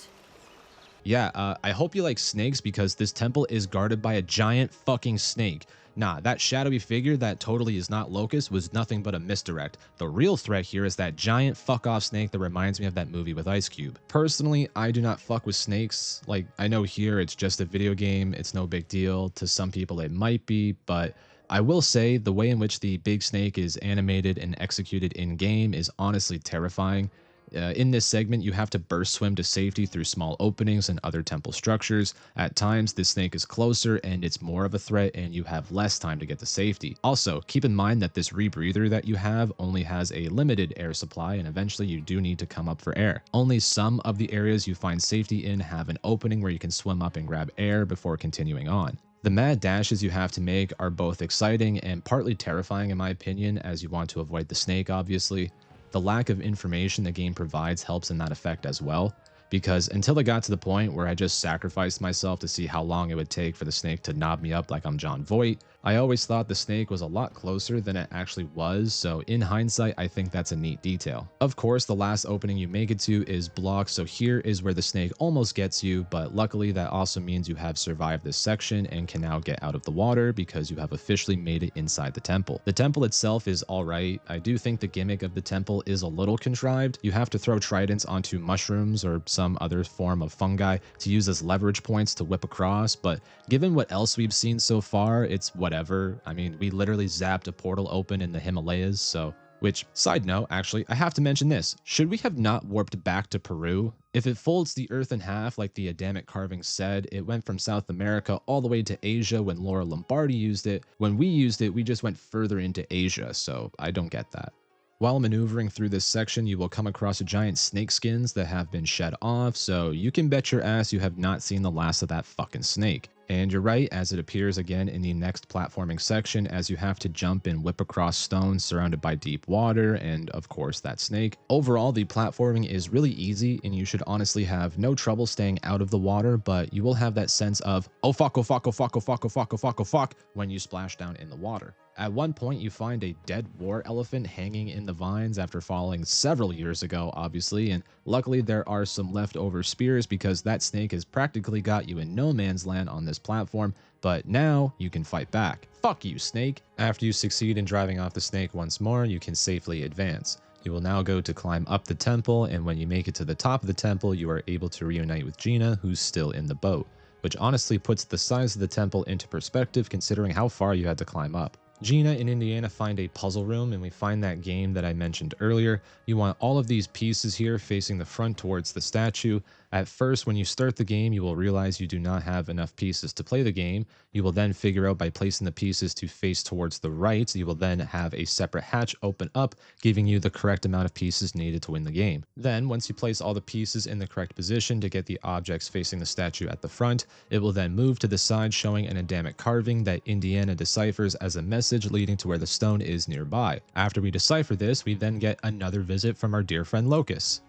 Speaker 2: Yeah, I hope you like snakes because this temple is guarded by a giant fucking snake. Nah, that shadowy figure that totally is not Locust was nothing but a misdirect. The real threat here is that giant fuck-off snake that reminds me of that movie with Ice Cube. Personally, I do not fuck with snakes. Like, I know here it's just a video game, it's no big deal. To some people it might be, but I will say the way in which the big snake is animated and executed in-game is honestly terrifying. In this segment, you have to burst swim to safety through small openings and other temple structures. At times, this snake is closer and it's more of a threat and you have less time to get to safety. Also, keep in mind that this rebreather that you have only has a limited air supply and eventually you do need to come up for air. Only some of the areas you find safety in have an opening where you can swim up and grab air before continuing on. The mad dashes you have to make are both exciting and partly terrifying in my opinion, as you want to avoid the snake obviously. The lack of information the game provides helps in that effect as well, because until I got to the point where I just sacrificed myself to see how long it would take for the snake to knob me up like I'm John Voight, I always thought the snake was a lot closer than it actually was, so in hindsight I think that's a neat detail. Of course, the last opening you make it to is blocked, so here is where the snake almost gets you, but luckily that also means you have survived this section and can now get out of the water because you have officially made it inside the temple. The temple itself is alright. I do think the gimmick of the temple is a little contrived. You have to throw tridents onto mushrooms or some other form of fungi to use as leverage points to whip across, but given what else we've seen so far, it's whatever. I mean, we literally zapped a portal open in the Himalayas, so... Which, side note, actually, I have to mention this. Should we have not warped back to Peru? If it folds the earth in half like the Adamic carving said, it went from South America all the way to Asia when Laura Lombardi used it. When we used it, we just went further into Asia, so I don't get that. While maneuvering through this section, you will come across giant snake skins that have been shed off, so you can bet your ass you have not seen the last of that fucking snake. And you're right, as it appears again in the next platforming section, as you have to jump and whip across stones surrounded by deep water and, of course, that snake. Overall, the platforming is really easy, and you should honestly have no trouble staying out of the water, but you will have that sense of, oh fuck, oh fuck, oh fuck, oh fuck, oh fuck, oh fuck, oh fuck, when you splash down in the water. At one point, you find a dead war elephant hanging in the vines after falling several years ago, obviously, and luckily there are some leftover spears because that snake has practically got you in no man's land on this platform, but now you can fight back. Fuck you, snake! After you succeed in driving off the snake once more, you can safely advance. You will now go to climb up the temple, and when you make it to the top of the temple, you are able to reunite with Gina, who's still in the boat, which honestly puts the size of the temple into perspective considering how far you had to climb up. Gina and Indiana find a puzzle room, and we find that game that I mentioned earlier. You want all of these pieces here facing the front towards the statue. At first, when you start the game, you will realize you do not have enough pieces to play the game. You will then figure out by placing the pieces to face towards the right, you will then have a separate hatch open up, giving you the correct amount of pieces needed to win the game. Then, once you place all the pieces in the correct position to get the objects facing the statue at the front, it will then move to the side showing an Adamic carving that Indiana deciphers as a message leading to where the stone is nearby. After we decipher this, we then get another visit from our dear friend Locust.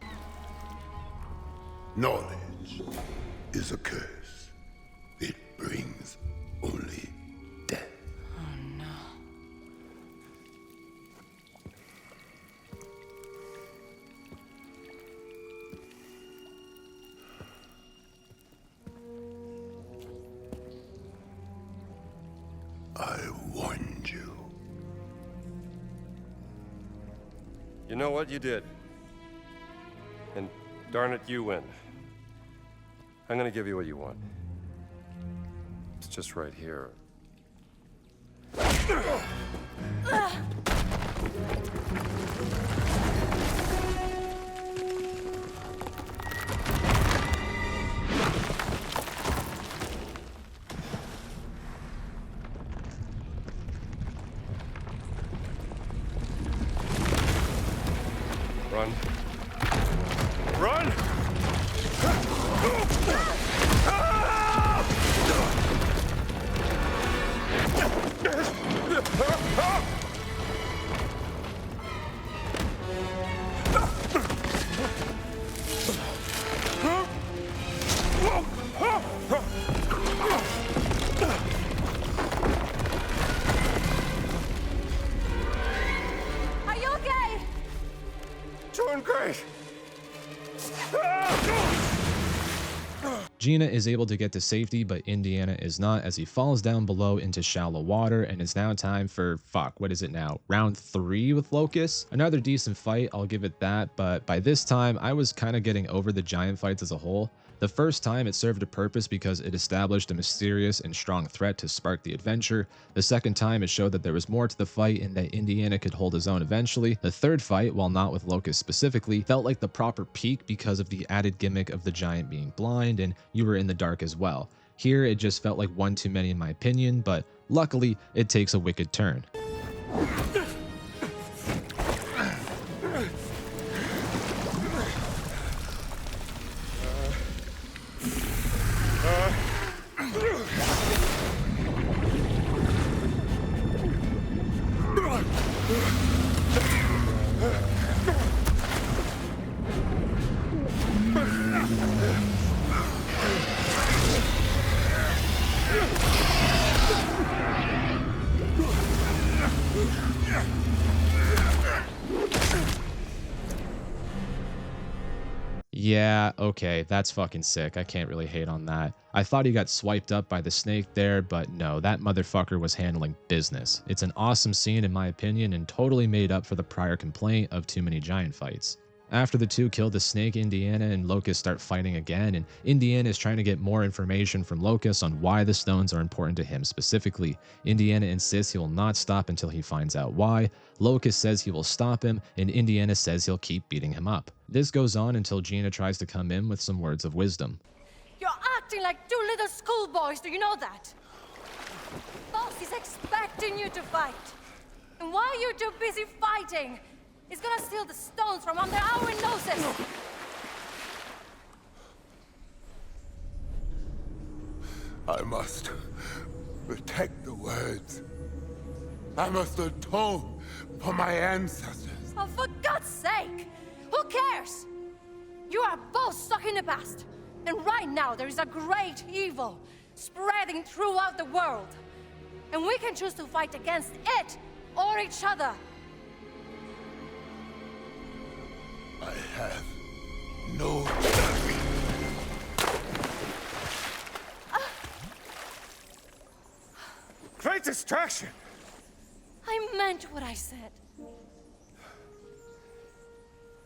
Speaker 8: Knowledge is a curse. It brings only death.
Speaker 7: Oh no.
Speaker 8: I warned you.
Speaker 4: You know what? You did. And darn it, you win. I'm gonna give you what you want. It's just right here. Run. Run!
Speaker 2: Gina is able to get to safety, but Indiana is not, as he falls down below into shallow water, and it's now time for, what is it now? Round 3 with Locust? Another decent fight, I'll give it that, but by this time, I was kind of getting over the giant fights as a whole. The first time it served a purpose because it established a mysterious and strong threat to spark the adventure. The second time it showed that there was more to the fight and that Indiana could hold his own eventually. The third fight, while not with Locust specifically, felt like the proper peak because of the added gimmick of the giant being blind and you were in the dark as well. Here it just felt like one too many in my opinion, but luckily it takes a wicked turn. Yeah, okay, that's fucking sick. I can't really hate on that. I thought he got swiped up by the snake there, but no, that motherfucker was handling business. It's an awesome scene in my opinion and totally made up for the prior complaint of too many giant fights. After the two kill the snake, Indiana and Locust start fighting again, and Indiana is trying to get more information from Locust on why the stones are important to him specifically. Indiana insists he will not stop until he finds out why. Locust says he will stop him, and Indiana says he'll keep beating him up. This goes on until Gina tries to come in with some words of wisdom.
Speaker 7: You're acting like two little schoolboys, do you know that? Boss is expecting you to fight. And while you're too busy fighting, he's gonna steal the stones from under our noses!
Speaker 8: I must protect the words. I must atone for my ancestors.
Speaker 7: Oh, for God's sake! Who cares? You are both stuck in the past. And right now there is a great evil spreading throughout the world. And we can choose to fight against it or each other.
Speaker 8: I have no...
Speaker 11: Great distraction!
Speaker 7: I meant what I said.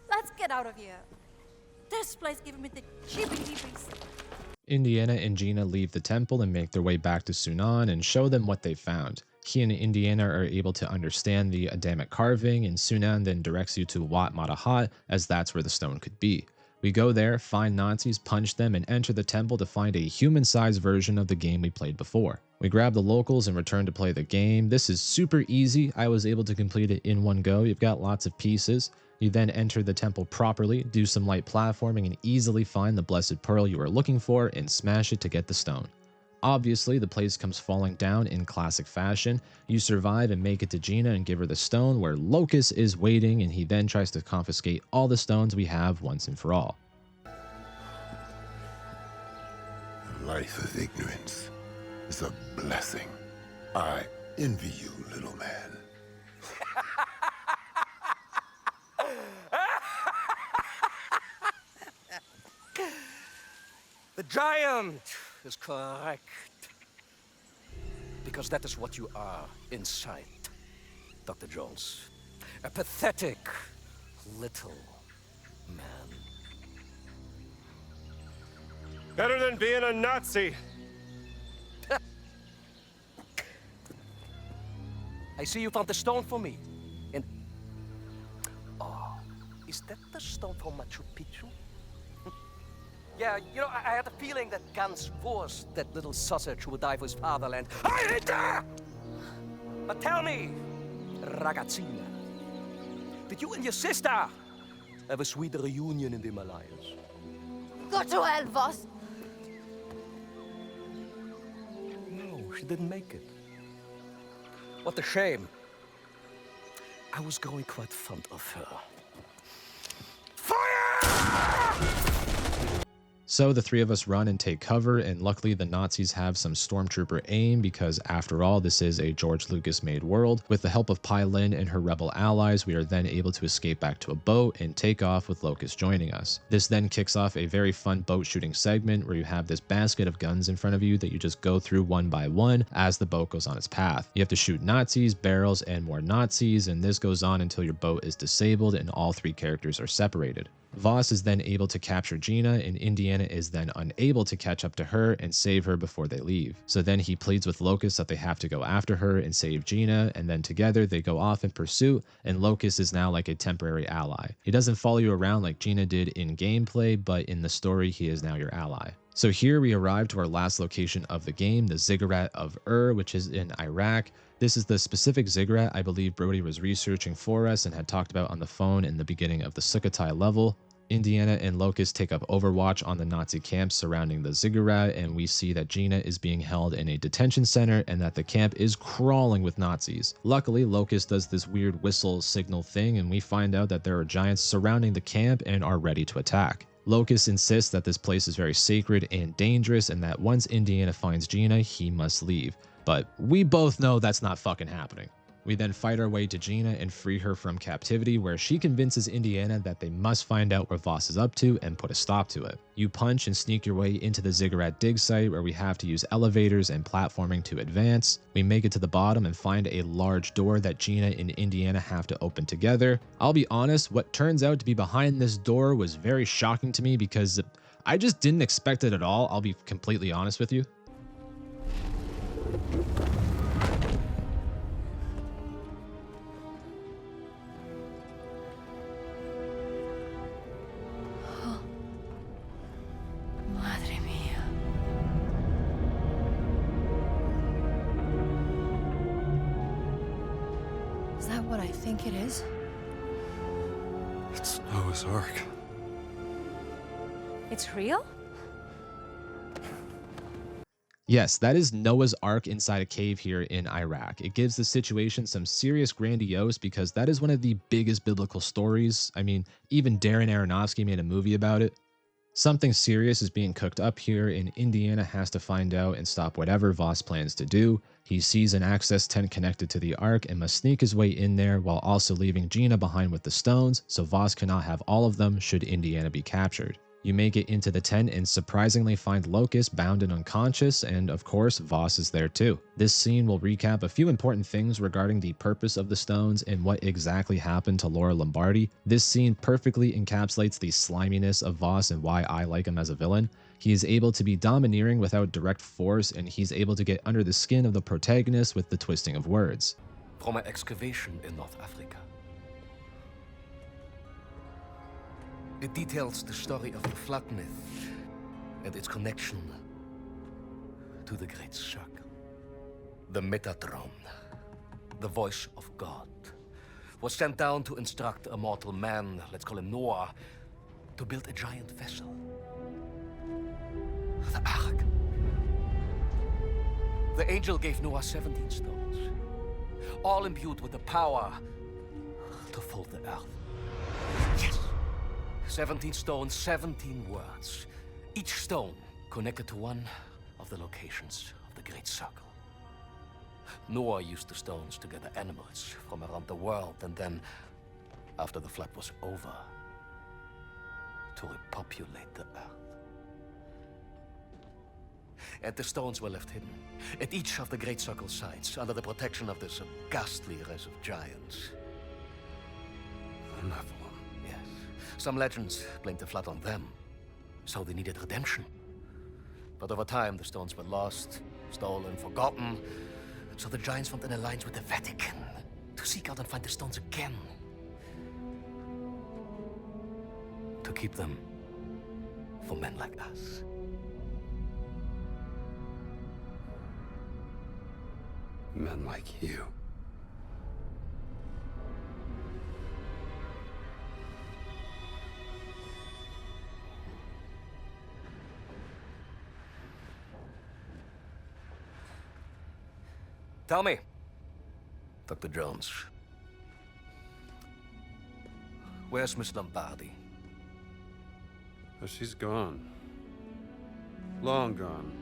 Speaker 7: Let's get out of here. This place gives me the cheepy-cheepies.
Speaker 2: Indiana and Gina leave the temple and make their way back to Sunan and show them what they found. He and Indiana are able to understand the Adamic carving, and Sunan then directs you to Wat Matahat, as that's where the stone could be. We go there, find Nazis, punch them, and enter the temple to find a human-sized version of the game we played before. We grab the locals and return to play the game. This is super easy. I was able to complete it in one go. You've got lots of pieces. You then enter the temple properly, do some light platforming, and easily find the blessed pearl you are looking for and smash it to get the stone. Obviously, the place comes falling down in classic fashion. You survive and make it to Gina and give her the stone, where Locust is waiting, and he then tries to confiscate all the stones we have once and for all.
Speaker 8: The life of ignorance is a blessing. I envy you, little man.
Speaker 9: The giant is correct. Because that is what you are inside, Dr. Jones. A pathetic little man.
Speaker 4: Better than being a Nazi.
Speaker 9: I see you found the stone for me. And... oh, is that the stone from Machu Picchu? Yeah, you know, I had a feeling that Ganz Wurst, that little sausage who would die for his fatherland. I hate that! But tell me, ragazzina, did you and your sister have a sweet reunion in the Himalayas?
Speaker 7: Go to hell, boss.
Speaker 9: No, she didn't make it. What a shame. I was growing quite fond of her. Fire!
Speaker 2: So the three of us run and take cover, and luckily the Nazis have some stormtrooper aim because after all, this is a George Lucas made world. With the help of Pai Lin and her rebel allies, we are then able to escape back to a boat and take off with Locust joining us. This then kicks off a very fun boat shooting segment where you have this basket of guns in front of you that you just go through one by one as the boat goes on its path. You have to shoot Nazis, barrels, and more Nazis, and this goes on until your boat is disabled and all three characters are separated. Voss is then able to capture Gina, and Indiana is then unable to catch up to her and save her before they leave. So then he pleads with Locust that they have to go after her and save Gina, and then together they go off in pursuit, and Locust is now like a temporary ally. He doesn't follow you around like Gina did in gameplay, but in the story he is now your ally. So here we arrive to our last location of the game, the ziggurat of which is in Iraq. This is the specific ziggurat I believe Brody was researching for us and had talked about on the phone in the beginning of the Sukhothai level. Indiana and Locust take up overwatch on the Nazi camps surrounding the ziggurat, and we see that Gina is being held in a detention center and that the camp is crawling with Nazis. Luckily, Locust does this weird whistle signal thing, and we find out that there are giants surrounding the camp and are ready to attack. Locust insists that this place is very sacred and dangerous, and that once Indiana finds Gina, he must leave. But we both know that's not fucking happening. We then fight our way to Gina and free her from captivity, where she convinces Indiana that they must find out where Voss is up to and put a stop to it. You punch and sneak your way into the ziggurat dig site, where we have to use elevators and platforming to advance. We make it to the bottom and find a large door that Gina and Indiana have to open together. I'll be honest, what turns out to be behind this door was very shocking to me because I just didn't expect it at all. I'll be completely honest with you.
Speaker 7: What I think it is?
Speaker 4: It's Noah's Ark.
Speaker 7: It's real?
Speaker 2: Yes, that is Noah's Ark inside a cave here in Iraq. It gives the situation some serious grandiose because that is one of the biggest biblical stories. I mean, even Darren Aronofsky made a movie about it. Something serious is being cooked up here, and Indiana has to find out and stop whatever Voss plans to do. He sees an access tent connected to the Ark and must sneak his way in there while also leaving Gina behind with the stones, so Voss cannot have all of them should Indiana be captured. You make it into the tent and surprisingly find Locust bound and unconscious, and of course Voss is there too. This scene will recap a few important things regarding the purpose of the stones and what exactly happened to Laura Lombardi. This scene perfectly encapsulates the sliminess of Voss and why I like him as a villain. He is able to be domineering without direct force, and he's able to get under the skin of the protagonist with the twisting of words.
Speaker 9: From an excavation in North Africa, it details the story of the flood myth and its connection to the Great Circle. The Metatron, the voice of God, was sent down to instruct a mortal man, let's call him Noah, to build a giant vessel. The Ark. The angel gave Noah 17 stones, all imbued with the power to fold the earth. Yes! 17 stones, 17 words. Each stone connected to one of the locations of the Great Circle. Noah used the stones to gather animals from around the world, and then, after the flood was over, to repopulate the earth. And the stones were left hidden at each of the Great Circle sites under the protection of this ghastly race of giants. Yes. Some legends blamed the flood on them, so they needed redemption. But over time, the stones were lost, stolen, forgotten, so the giants formed an alliance with the Vatican to seek out and find the stones again. To keep them for men like us.
Speaker 4: Men like you.
Speaker 9: Tell me, Dr. Jones, where's Miss Lombardi?
Speaker 4: Oh, she's gone.
Speaker 11: Long gone.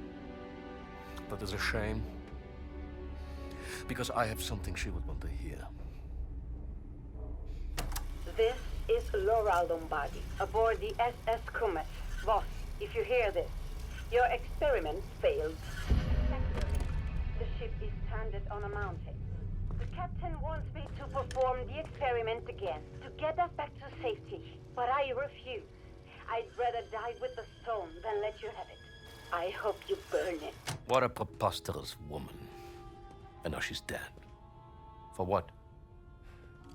Speaker 9: That is a shame. Because I have something she would want to hear.
Speaker 13: This is Laura Lombardi, aboard the SS Comet. Boss, if you hear this, your experiment failed. The ship is stranded on a mountain. The captain wants me to perform the experiment again, to get us back to safety. But I refuse. I'd rather die with the stone than let you have it. I hope you burn it.
Speaker 9: What a preposterous woman. And now she's dead. For what?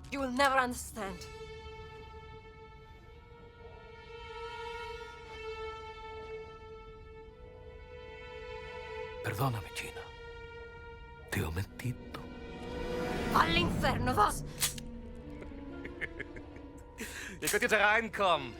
Speaker 7: You will never understand.
Speaker 9: Perdóname, Gina. Ti ho mentito.
Speaker 7: All'inferno, Voss!
Speaker 9: Ihr könnt jetzt reinkommen.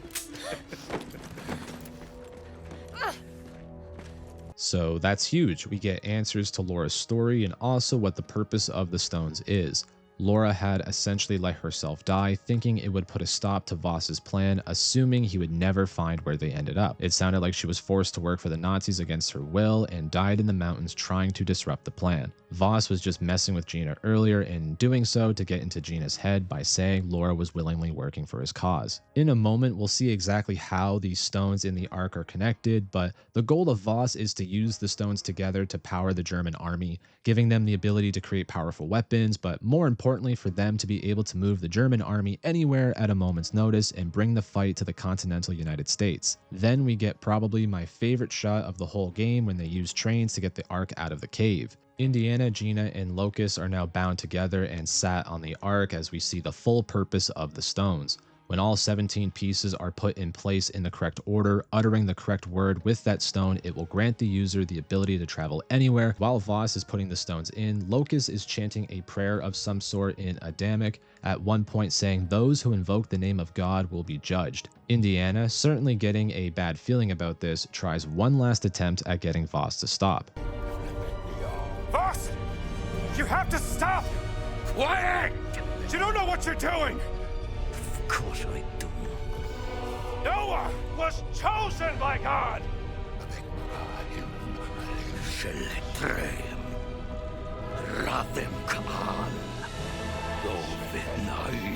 Speaker 2: So that's huge. We get answers to Laura's story and also what the purpose of the stones is. Laura had essentially let herself die, thinking it would put a stop to Voss's plan, assuming he would never find where they ended up. It sounded like she was forced to work for the Nazis against her will and died in the mountains trying to disrupt the plan. Voss was just messing with Gina earlier and doing so to get into Gina's head by saying Laura was willingly working for his cause. In a moment, we'll see exactly how these stones in the Ark are connected, but the goal of Voss is to use the stones together to power the German army, giving them the ability to create powerful weapons, but more importantly for them to be able to move the German army anywhere at a moment's notice and bring the fight to the continental United States. Then we get probably my favorite shot of the whole game when they use trains to get the Ark out of the cave. Indiana, Gina, and Locust are now bound together and sat on the Ark as we see the full purpose of the stones. When all 17 pieces are put in place in the correct order, uttering the correct word with that stone, it will grant the user the ability to travel anywhere. While Voss is putting the stones in, Locust is chanting a prayer of some sort in Adamic, at one point saying those who invoke the name of God will be judged. Indiana, certainly getting a bad feeling about this, tries one last attempt at getting Voss to stop.
Speaker 11: Voss! You have to stop!
Speaker 9: Quiet!
Speaker 11: You don't know what you're doing!
Speaker 9: Of course I do.
Speaker 11: Noah was chosen by God!
Speaker 9: Sheletrem. Radem Kaan. Dovenaim.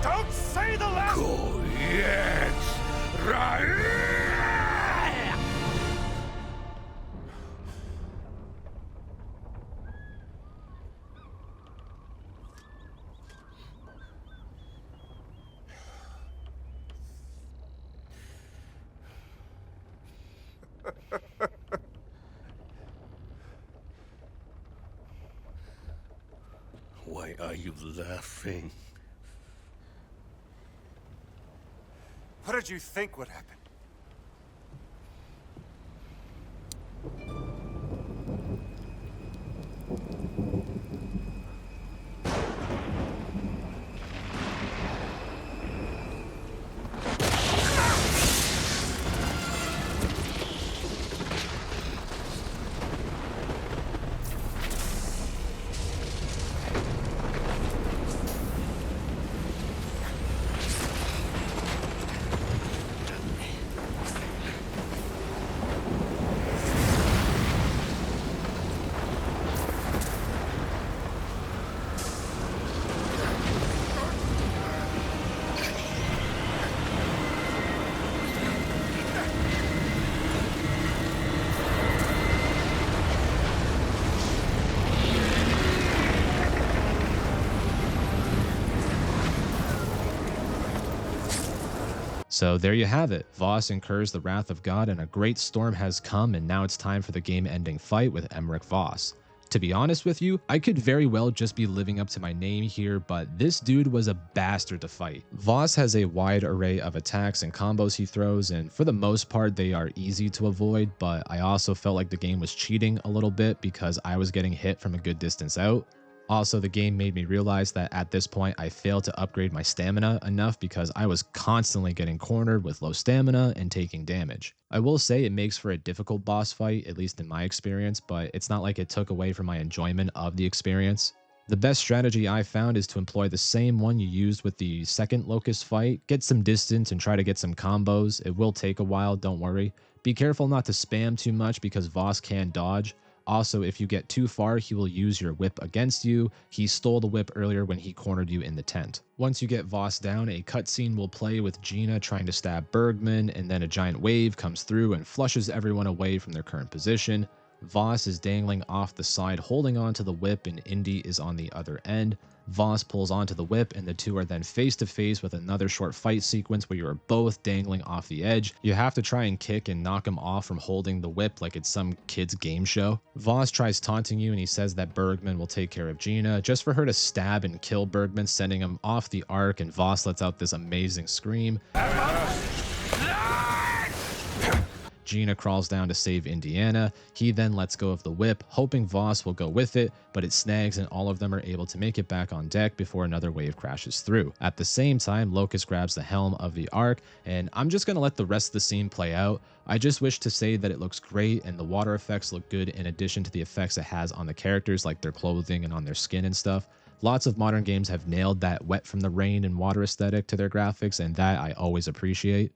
Speaker 11: Don't say the last...
Speaker 9: Why are you laughing?
Speaker 11: What did you think would happen?
Speaker 2: So there you have it. Voss incurs the wrath of God and a great storm has come, and now it's time for the game-ending fight with Emmerich Voss. To be honest with you, I could very well just be living up to my name here, but this dude was a bastard to fight. Voss has a wide array of attacks and combos he throws, and for the most part they are easy to avoid, but I also felt like the game was cheating a little bit because I was getting hit from a good distance out. Also, the game made me realize that at this point I failed to upgrade my stamina enough because I was constantly getting cornered with low stamina and taking damage. I will say it makes for a difficult boss fight, at least in my experience, but it's not like it took away from my enjoyment of the experience. The best strategy I found is to employ the same one you used with the second Locust fight. Get some distance and try to get some combos. It will take a while, don't worry. Be careful not to spam too much because Voss can dodge. Also, if you get too far, he will use your whip against you. He stole the whip earlier when he cornered you in the tent. Once you get Voss down, a cutscene will play with Gina trying to stab Bergman, and then a giant wave comes through and flushes everyone away from their current position. Voss is dangling off the side holding onto the whip, and Indy is on the other end. Voss pulls onto the whip, and the two are then face to face with another short fight sequence where you are both dangling off the edge. You have to try and kick and knock him off from holding the whip like it's some kid's game show. Voss tries taunting you, and he says that Bergman will take care of Gina, just for her to stab and kill Bergman, sending him off the arc, and Voss lets out this amazing scream. Gina crawls down to save Indiana. He then lets go of the whip, hoping Voss will go with it, but it snags and all of them are able to make it back on deck before another wave crashes through. At the same time, Locust grabs the helm of the Ark, and I'm just going to let the rest of the scene play out. I just wish to say that it looks great and the water effects look good in addition to the effects it has on the characters like their clothing and on their skin and stuff. Lots of modern games have nailed that wet from the rain and water aesthetic to their graphics, and that I always appreciate.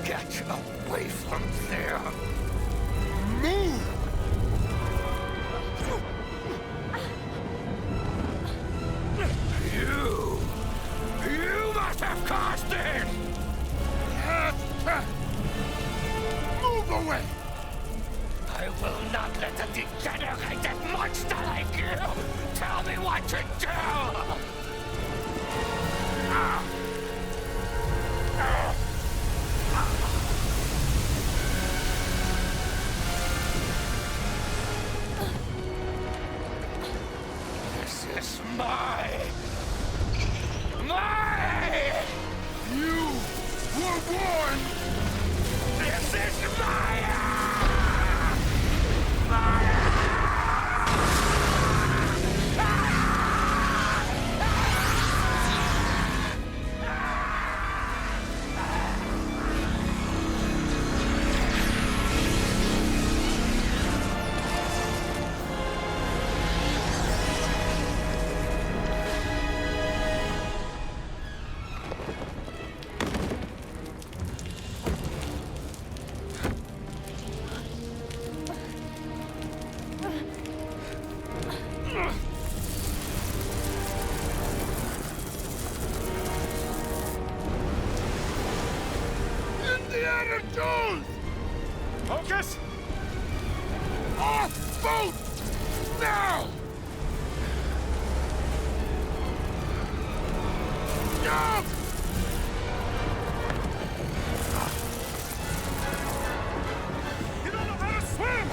Speaker 8: Get away from there! Move! You must have caused this! Move away! I will not let a degenerated monster like you tell me what to do! This is my... You were born! This is Indiana Jones! Focus! Off boat! Now! Jump! You don't know how to swim!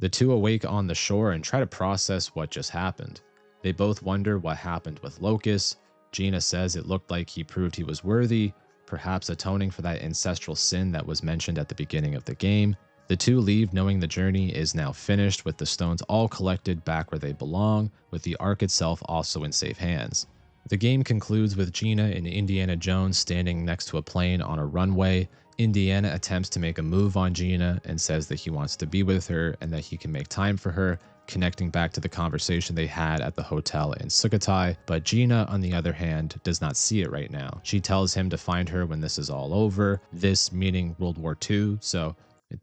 Speaker 2: The two awake on the shore and try to process what just happened. They both wonder what happened with Locust. Gina says it looked like he proved he was worthy, perhaps atoning for that ancestral sin that was mentioned at the beginning of the game. The two leave knowing the journey is now finished, with the stones all collected back where they belong, with the Ark itself also in safe hands. The game concludes with Gina and Indiana Jones standing next to a plane on a runway. Indiana attempts to make a move on Gina and says that he wants to be with her and that he can make time for her, connecting back to the conversation they had at the hotel in Sukhothai. But Gina, on the other hand, does not see it right now. She tells him to find her when this is all over, this meaning World War II, so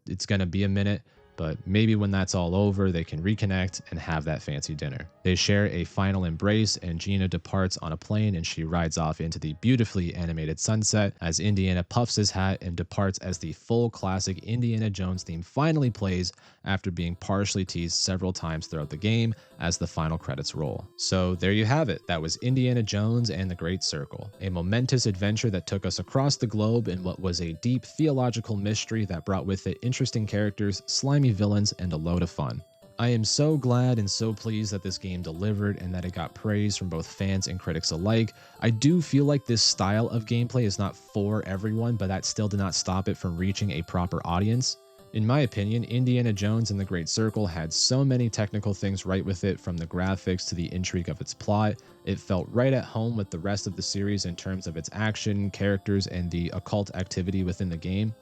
Speaker 2: it's gonna be a minute. but maybe when that's all over, they can reconnect and have that fancy dinner. They share a final embrace, and Gina departs on a plane and she rides off into the beautifully animated sunset as Indiana puffs his hat and departs as the full classic Indiana Jones theme finally plays after being partially teased several times throughout the game as the final credits roll. So there you have it. That was Indiana Jones and the Great Circle, a momentous adventure that took us across the globe in what was a deep theological mystery that brought with it interesting characters, slimy villains, and a load of fun. I am so glad and so pleased that this game delivered and that it got praise from both fans and critics alike. I do feel like this style of gameplay is not for everyone, but that still did not stop it from reaching a proper audience. In my opinion, Indiana Jones and the Great Circle had so many technical things right with it, from the graphics to the intrigue of its plot. It felt right at home with the rest of the series in terms of its action, characters, and the occult activity within the game.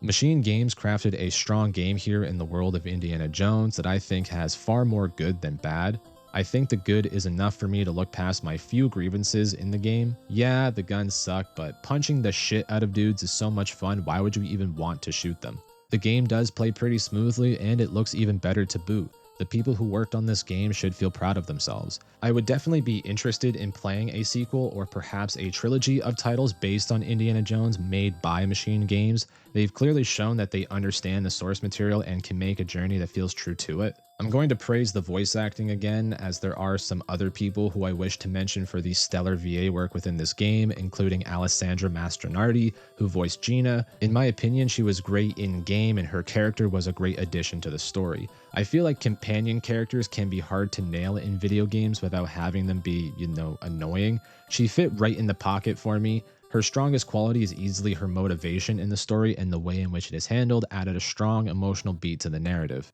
Speaker 2: MachineGames crafted a strong game here in the world of Indiana Jones that I think has far more good than bad. I think the good is enough for me to look past my few grievances in the game. Yeah, the guns suck, but punching the shit out of dudes is so much fun. Why would you even want to shoot them? The game does play pretty smoothly, and it looks even better to boot. The people who worked on this game should feel proud of themselves. I would definitely be interested in playing a sequel or perhaps a trilogy of titles based on Indiana Jones made by MachineGames. They've clearly shown that they understand the source material and can make a journey that feels true to it. I'm going to praise the voice acting again, as there are some other people who I wish to mention for the stellar VA work within this game, including Alessandra Mastronardi, who voiced Gina. In my opinion, she was great in game and her character was a great addition to the story. I feel like companion characters can be hard to nail in video games without having them be, annoying. She fit right in the pocket for me. Her strongest quality is easily her motivation in the story, and the way in which it is handled added a strong emotional beat to the narrative.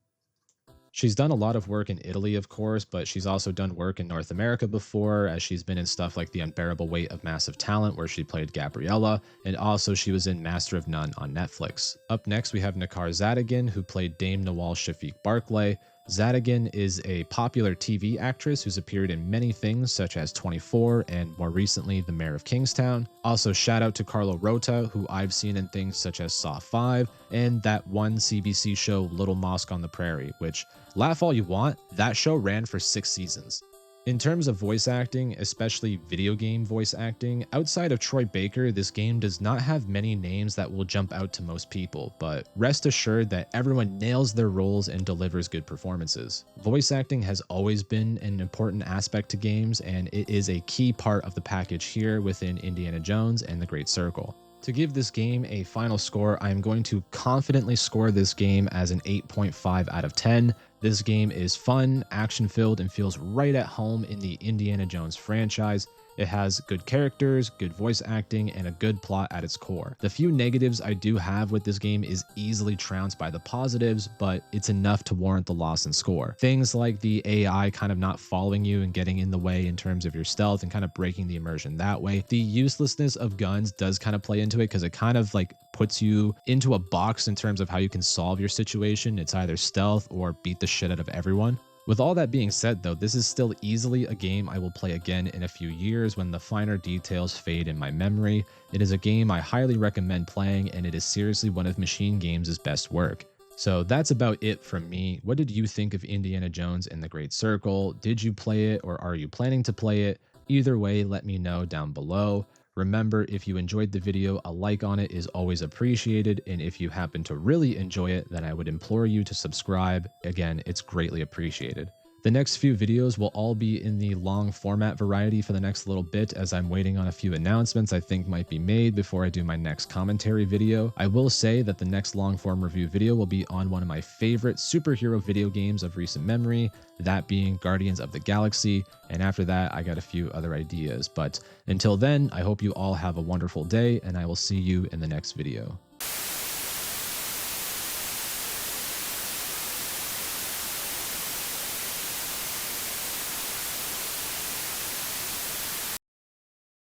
Speaker 2: She's done a lot of work in Italy, of course, but she's also done work in North America before, as she's been in stuff like The Unbearable Weight of Massive Talent, where she played Gabriella, and also she was in Master of None on Netflix. Up next, we have Nacar Zadigan, who played Dame Nawal Shafiq Barclay. Zadigan is a popular TV actress who's appeared in many things such as 24 and more recently The Mayor of Kingstown. Also shout out to Carlo Rota, who I've seen in things such as Saw 5 and that one CBC show Little Mosque on the Prairie, which, laugh all you want, that show ran for 6 seasons. In terms of voice acting, especially video game voice acting, outside of Troy Baker, this game does not have many names that will jump out to most people, but rest assured that everyone nails their roles and delivers good performances. Voice acting has always been an important aspect to games, and it is a key part of the package here within Indiana Jones and the Great Circle. To give this game a final score, I am going to confidently score this game as an 8.5 out of 10. This game is fun, action-filled, and feels right at home in the Indiana Jones franchise. It has good characters, good voice acting, and a good plot at its core. The few negatives I do have with this game is easily trounced by the positives, but it's enough to warrant the loss in score. Things like the AI kind of not following you and getting in the way in terms of your stealth and kind of breaking the immersion that way. The uselessness of guns does kind of play into it because it kind of like puts you into a box in terms of how you can solve your situation. It's either stealth or beat the shit out of everyone. With all that being said though, this is still easily a game I will play again in a few years when the finer details fade in my memory. It is a game I highly recommend playing, and it is seriously one of MachineGames' best work. So that's about it from me. What did you think of Indiana Jones and the Great Circle? Did you play it, or are you planning to play it? Either way, let me know down below. Remember, if you enjoyed the video, a like on it is always appreciated, and if you happen to really enjoy it, then I would implore you to subscribe. Again, it's greatly appreciated. The next few videos will all be in the long format variety for the next little bit, as I'm waiting on a few announcements I think might be made before I do my next commentary video. I will say that the next long form review video will be on one of my favorite superhero video games of recent memory, that being Guardians of the Galaxy, and after that I got a few other ideas. But until then, I hope you all have a wonderful day, and I will see you in the next video.